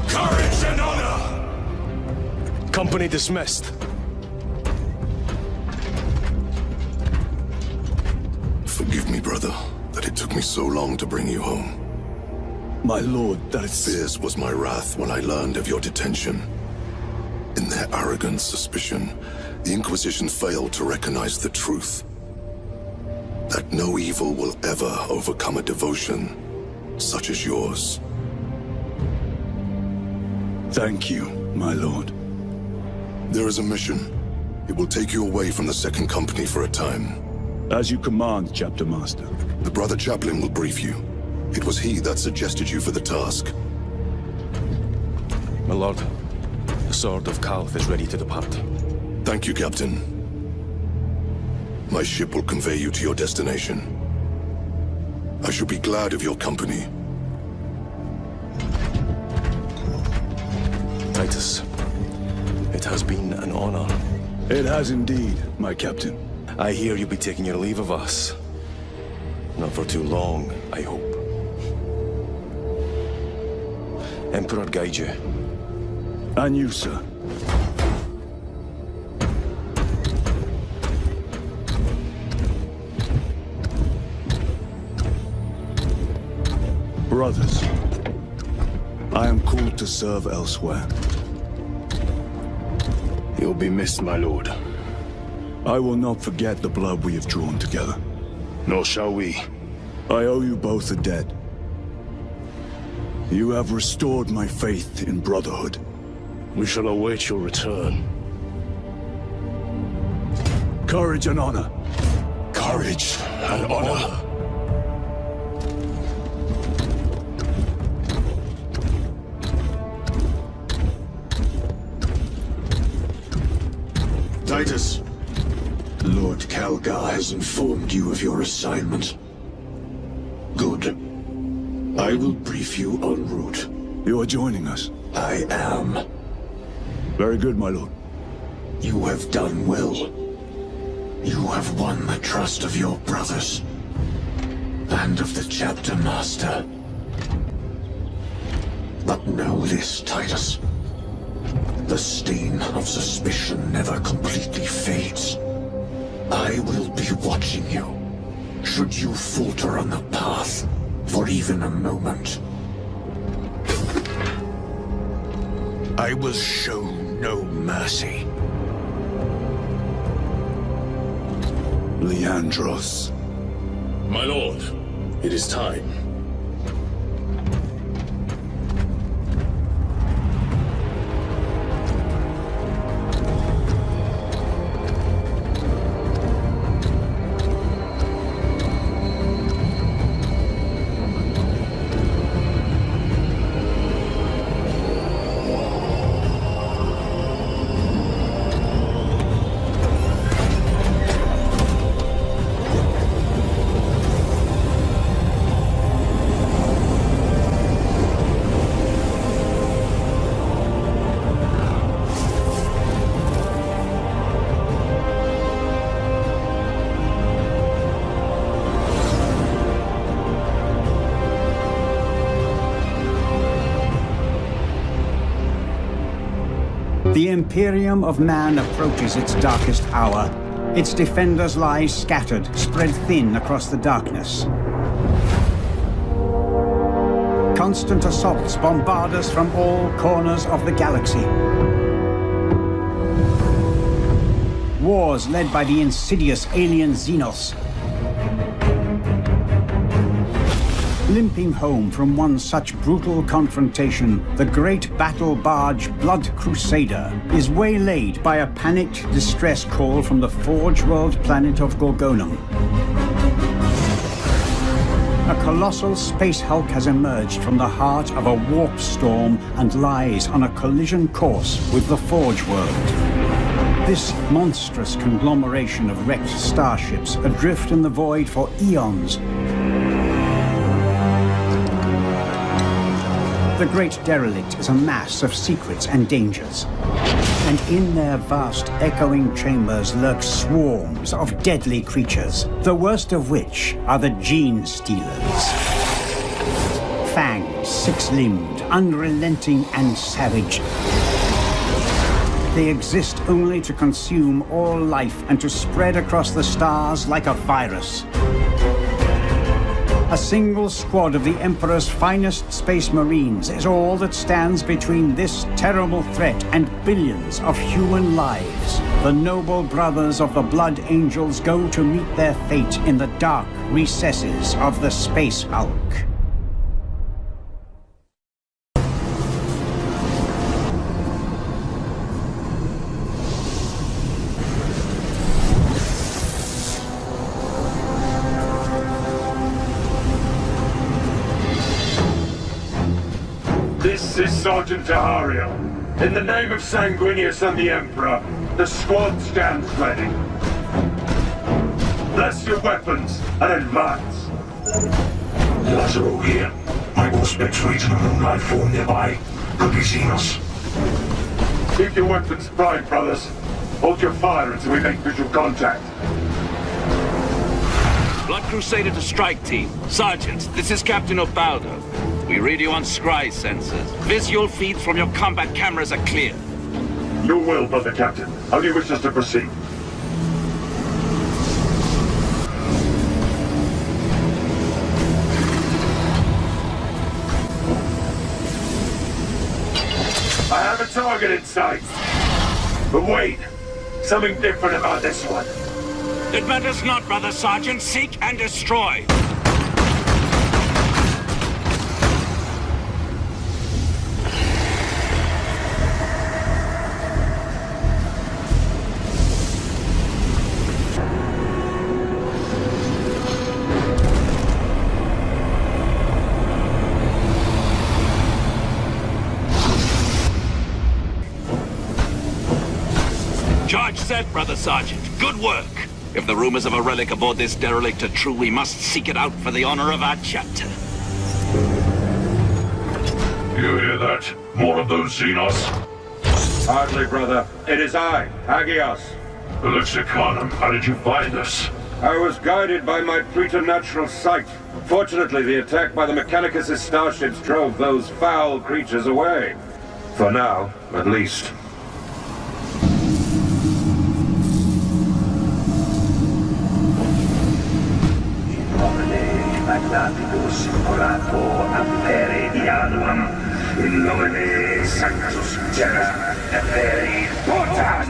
Courage and honor! Company dismissed. Forgive me, brother. that it took me so long to bring you home. My lord, that is... Fierce was my wrath when I learned of your detention. In their arrogant suspicion, the Inquisition failed to recognize the truth. That no evil will ever overcome a devotion such as yours. Thank you, my lord. There is a mission. It will take you away from the Second Company for a time. As you command, Chapter Master. The Brother Chaplain will brief you. It was he that suggested you for the task. My lord, the Sword of Kalth is ready to depart. Thank you, Captain. My ship will convey you to your destination. I shall be glad of your company. Titus, it has been an honor. It has indeed, my captain. I hear you'll be taking your leave of us. Not for too long, I hope. Emperor guide you. And you, sir. Brothers, I am called to serve elsewhere. You'll be missed, my lord. I will not forget the blood we have drawn together. Nor shall we. I owe you both a debt. You have restored my faith in brotherhood. We shall await your return. Courage and honor. Courage and honor. Titus, Lord Calgar has informed you of your assignment. Good. I will brief you en route. You are joining us? I am. Very good, my lord. You have done well. You have won the trust of your brothers. And of the Chapter Master. But know this, Titus. The stain of suspicion never completely fades. I will be watching you. Should you falter on the path, for even a moment. I will show no mercy. Leandros. My lord, it is time. The Imperium of Man approaches its darkest hour. Its defenders lie scattered, spread thin across the darkness. Constant assaults bombard us from all corners of the galaxy. Wars led by the insidious alien Xenos. Limping home from one such brutal confrontation, the great battle barge Blood Crusader is waylaid by a panicked distress call from the Forge World planet of Gorgonum. A colossal space hulk has emerged from the heart of a warp storm and lies on a collision course with the Forge World. This monstrous conglomeration of wrecked starships adrift in the void for eons. The great derelict is a mass of secrets and dangers. And in their vast echoing chambers lurk swarms of deadly creatures, the worst of which are the Gene Stealers. Fanged, six-limbed, unrelenting and savage. They exist only to consume all life and to spread across the stars like a virus. A single squad of the Emperor's finest space marines is all that stands between this terrible threat and billions of human lives. The noble brothers of the Blood Angels go to meet their fate in the dark recesses of the Space Hulk. This is Sergeant Tahario. In the name of Sanguinius and the Emperor, the squad stands ready. Bless your weapons and advance. Lazaro here. I will spectrate in a moonlight form nearby. Could be seen us. Keep your weapons primed, brothers. Hold your fire until we make visual contact. Blood Crusader to strike team. Sergeant, this is Captain Obaldo. We read you on scry sensors. Visual feeds from your combat cameras are clear. Your will, Brother Captain. How do you wish us to proceed? I have a target in sight. But wait, something different about this one. It matters not, Brother Sergeant. Seek and destroy. Charge set, Brother Sergeant. Good work. If the rumors of a relic aboard this derelict are true, we must seek it out for the honor of our chapter. You hear that? More of those Xenos? Hardly, brother. It is I, Hagios. Elixiconum, how did you find us? I was guided by my preternatural sight. Fortunately, the attack by the Mechanicus' starships drove those foul creatures away. For now, at least. Magnaticus orato ampere diaduam, in nomine Sanctus Terra Apperi Potam!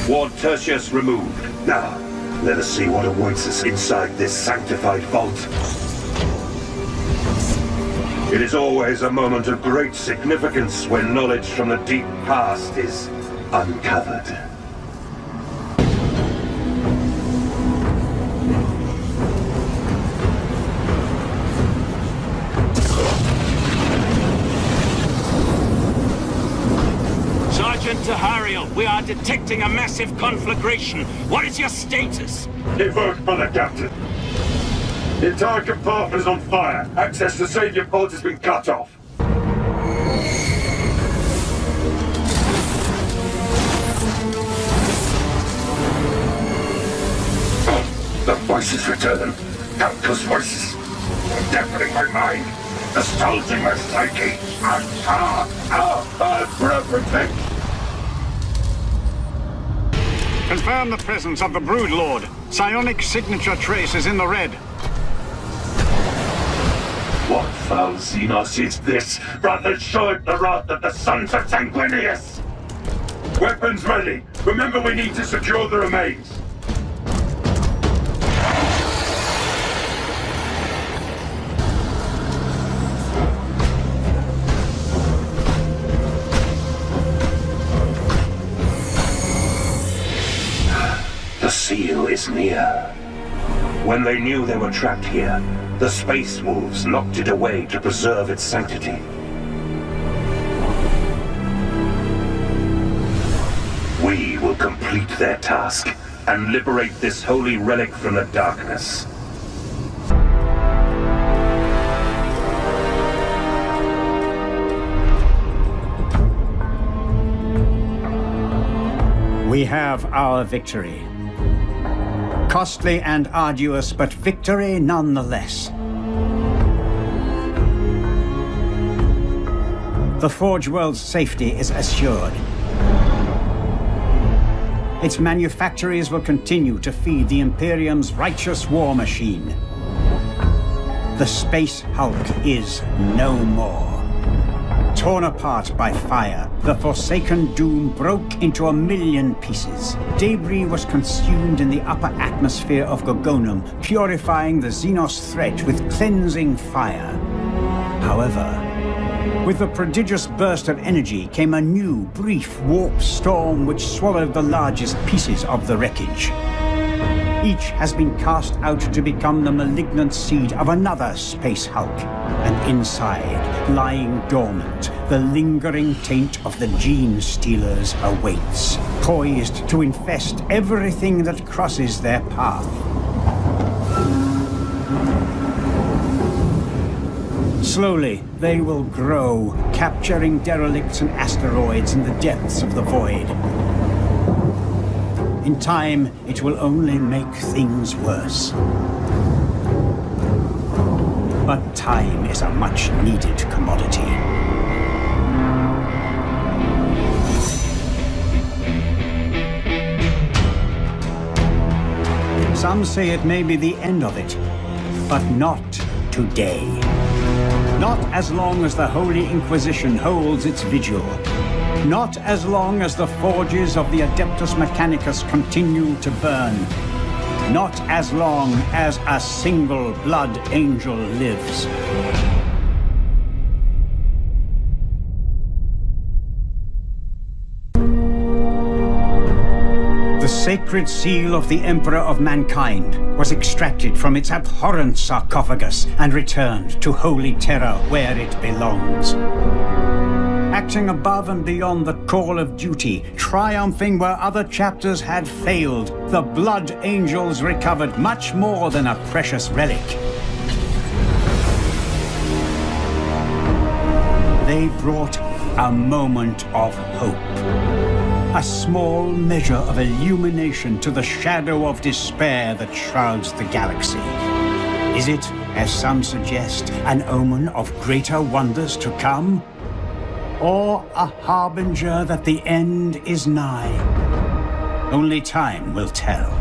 Ward Tertius removed. Now, let us see what awaits us inside this sanctified vault. It is always a moment of great significance when knowledge from the deep past is uncovered. Tahario, we are detecting a massive conflagration. What is your status? It worked, Brother Captain. The entire compartment is on fire. Access to savior pods has been cut off. The voices return. Countless voices. Deafening my mind. Assaulting my psyche. Protect! Confirm the presence of the Brood Lord. Psionic signature trace is in the red. What foul Xenos is this? Brother, show it the wrath of the sons of Sanguinius! Weapons ready! Remember, we need to secure the remains! The seal is near. When they knew they were trapped here, the Space Wolves locked it away to preserve its sanctity. We will complete their task and liberate this holy relic from the darkness. We have our victory. Costly and arduous, but victory nonetheless. The Forge World's safety is assured. its manufactories will continue to feed the Imperium's righteous war machine. The Space Hulk is no more. Torn apart by fire, the Forsaken Doom broke into 1,000,000 pieces. Debris was consumed in the upper atmosphere of Gorgonum, purifying the Xenos threat with cleansing fire. However, with the prodigious burst of energy came a new, brief warp storm which swallowed the largest pieces of the wreckage. Each has been cast out to become the malignant seed of another Space Hulk. And inside, lying dormant, the lingering taint of the Gene Stealers awaits, poised to infest everything that crosses their path. Slowly, they will grow, capturing derelicts and asteroids in the depths of the void. In time, it will only make things worse. But time is a much-needed commodity. Some say it may be the end of it, but not today. Not as long as the Holy Inquisition holds its vigil. Not as long as the forges of the Adeptus Mechanicus continue to burn. Not as long as a single blood angel lives. The sacred seal of the Emperor of Mankind was extracted from its abhorrent sarcophagus and returned to Holy Terra where it belongs. Acting above and beyond the call of duty, triumphing where other chapters had failed, the Blood Angels recovered much more than a precious relic. They brought a moment of hope. A small measure of illumination to the shadow of despair that shrouds the galaxy. Is it, as some suggest, an omen of greater wonders to come? Or a harbinger that the end is nigh? Only time will tell.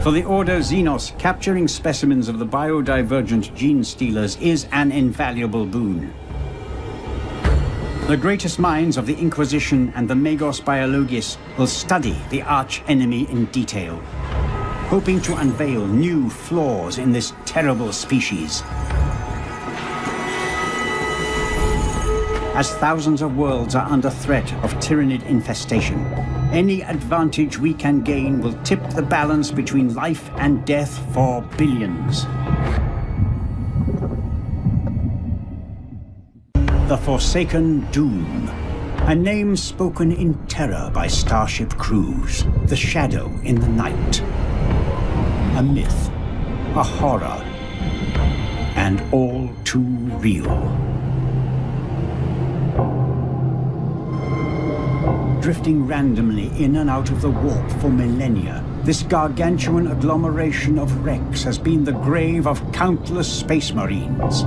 For the Order Xenos, capturing specimens of the biodivergent Gene Stealers is an invaluable boon. The greatest minds of the Inquisition and the Magos Biologis will study the arch-enemy in detail, hoping to unveil new flaws in this terrible species. As thousands of worlds are under threat of tyrannid infestation, any advantage we can gain will tip the balance between life and death for billions. The Forsaken Doom. A name spoken in terror by starship crews. The shadow in the night. A myth, a horror, and all too real. Drifting randomly in and out of the warp for millennia, this gargantuan agglomeration of wrecks has been the grave of countless space marines.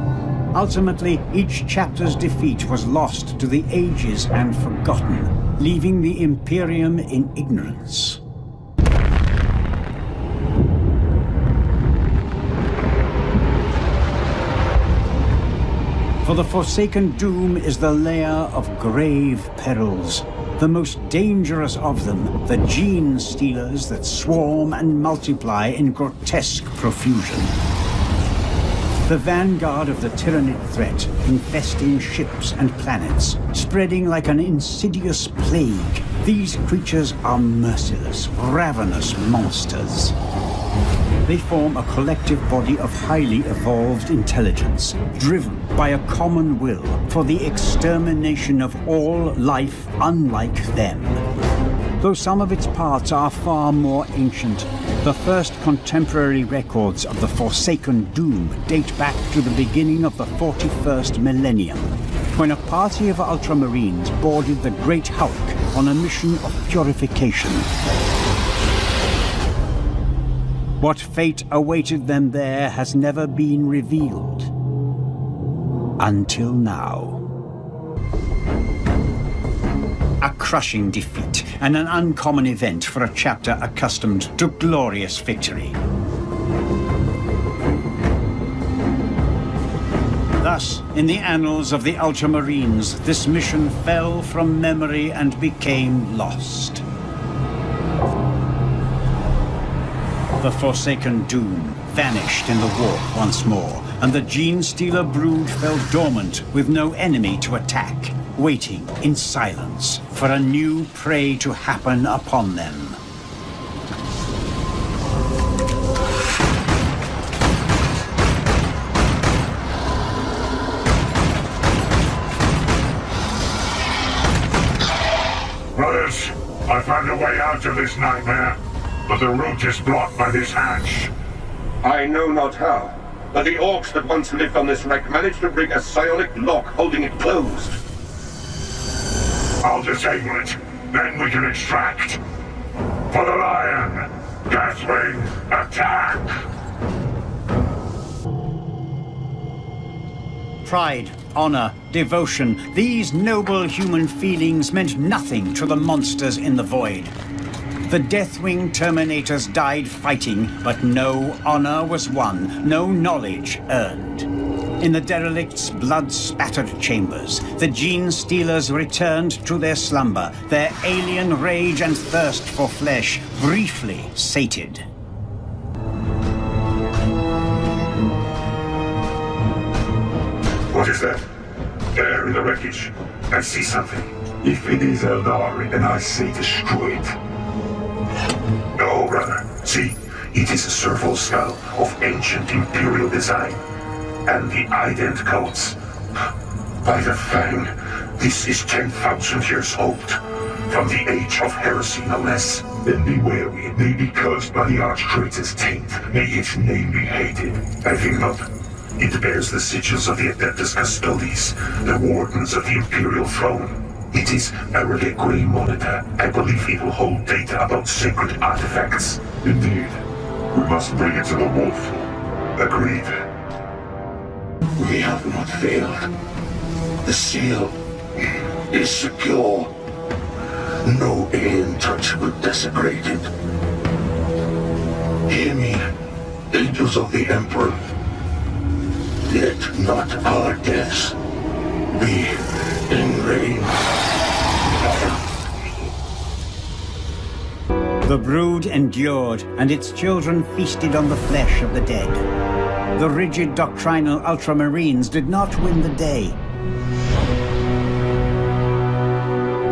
Ultimately, each chapter's defeat was lost to the ages and forgotten, leaving the Imperium in ignorance. For the Forsaken Doom is the lair of grave perils. The most dangerous of them, the Gene Stealers that swarm and multiply in grotesque profusion. The vanguard of the Tyrannid threat, infesting ships and planets, spreading like an insidious plague. These creatures are merciless, ravenous monsters. They form a collective body of highly evolved intelligence, driven by a common will for the extermination of all life unlike them. Though some of its parts are far more ancient, the first contemporary records of the Forsaken Doom date back to the beginning of the 41st millennium, when a party of Ultramarines boarded the Great Hulk on a mission of purification. What fate awaited them there has never been revealed. Until now. A crushing defeat and an uncommon event for a chapter accustomed to glorious victory. Thus, in the annals of the Ultramarines, this mission fell from memory and became lost. The Forsaken Doom vanished in the warp once more, and the Gene-Stealer brood fell dormant with no enemy to attack, waiting in silence for a new prey to happen upon them. Brothers, I found a way out of this nightmare, but the route is blocked by this hatch. I know not how, but the Orks that once lived on this wreck managed to rig a psionic lock holding it closed. I'll disable it, then we can extract. For the Lion, Deathwing, attack! Pride, honor, devotion, these noble human feelings meant nothing to the monsters in the void. The Deathwing Terminators died fighting, but no honor was won, no knowledge earned. In the derelict's blood-spattered chambers, the Gene-Stealers returned to their slumber, their alien rage and thirst for flesh briefly sated. What is that? There in the wreckage. I see something. If it is Eldar, then I say destroy it. No, brother. See, it is a serval skull of ancient Imperial design. And the ident codes. By the Fang, this is 10,000 years old. From the age of heresy, no less. Then be wary, it may be cursed by the Archtraitor's taint. May its name be hated. I think not. It bears the sigils of the Adeptus Custodes, the Wardens of the Imperial Throne. It is a reliquary monitor. I believe it will hold data about sacred artifacts. Indeed. We must bring it to the Wolf. Agreed. We have not failed. The seal is secure. No alien touch will desecrate it. Hear me, angels of the Emperor. Let not our deaths be in vain. The brood endured, and its children feasted on the flesh of the dead. The rigid doctrinal Ultramarines did not win the day.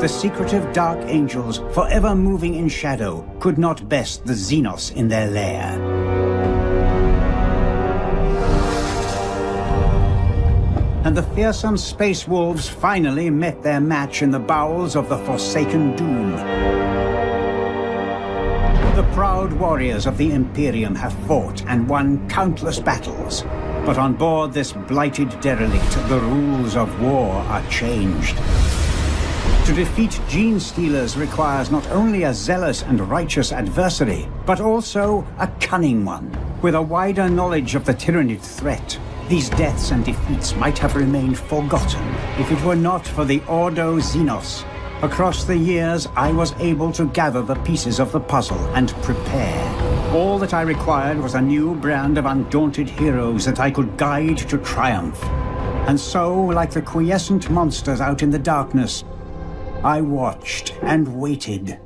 The secretive Dark Angels, forever moving in shadow, could not best the Xenos in their lair. And the fearsome Space Wolves finally met their match in the bowels of the Forsaken Doom. The proud warriors of the Imperium have fought and won countless battles, but on board this blighted derelict, the rules of war are changed. To defeat Gene-Stealers requires not only a zealous and righteous adversary, but also a cunning one, with a wider knowledge of the Tyranid threat. These deaths and defeats might have remained forgotten if it were not for the Ordo Xenos. Across the years, I was able to gather the pieces of the puzzle and prepare. All that I required was a new brand of undaunted heroes that I could guide to triumph. And so, like the quiescent monsters out in the darkness, I watched and waited.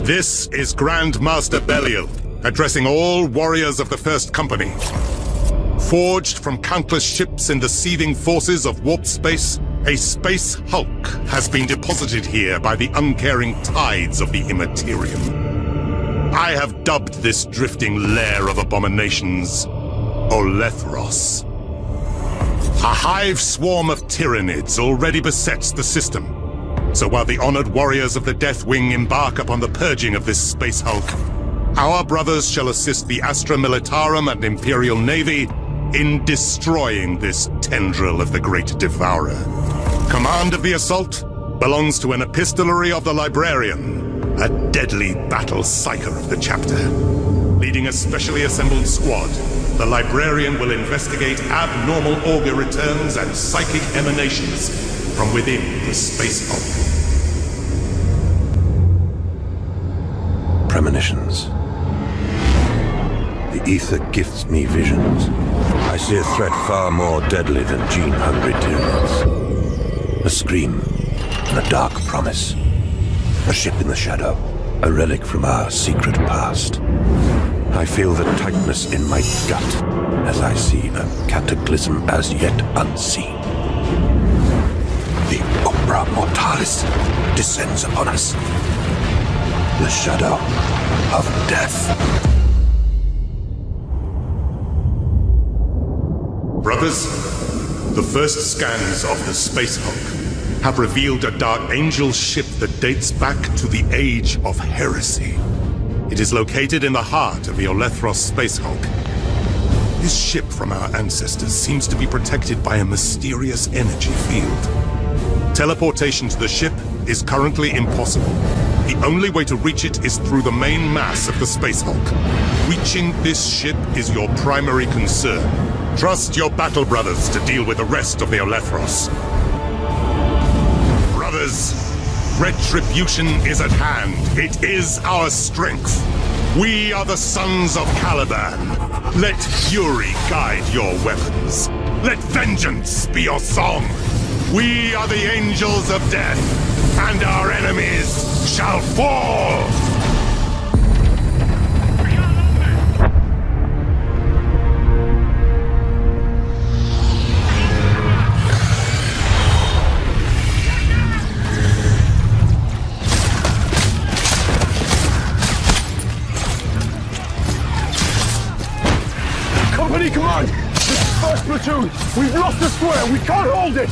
This is Grand Master Belial, addressing all warriors of the First Company. Forged from countless ships in the seething forces of warp space, a space hulk has been deposited here by the uncaring tides of the Immaterium. I have dubbed this drifting lair of abominations Olethros. A hive swarm of Tyranids already besets the system. So while the honored warriors of the Deathwing embark upon the purging of this space hulk, our brothers shall assist the Astra Militarum and Imperial Navy in destroying this tendril of the Great Devourer. Command of the assault belongs to an epistolary of the Librarian, a deadly battle psyker of the chapter. Leading a specially assembled squad, the librarian will investigate abnormal auger returns and psychic emanations from within the Space Hulk. Premonitions. The ether gifts me visions. I see a threat far more deadly than gene-hungry tyrants. A scream, and a dark promise. A ship in the shadow, a relic from our secret past. I feel the tightness in my gut as I see a cataclysm as yet unseen. The Umbra Mortalis descends upon us. The shadow of death. Brothers, the first scans of the Space Hulk have revealed a Dark Angel ship that dates back to the Age of Heresy. It is located in the heart of the Olethros Space Hulk. This ship from our ancestors seems to be protected by a mysterious energy field. Teleportation to the ship is currently impossible. The only way to reach it is through the main mass of the Space Hulk. Reaching this ship is your primary concern. Trust your battle brothers to deal with the rest of the Olethros. Brothers, retribution is at hand. It is our strength. We are the sons of Caliban. Let fury guide your weapons. Let vengeance be your song. We are the angels of death, and our enemies shall fall! Company command! This is first platoon! We've lost the square! We can't hold it!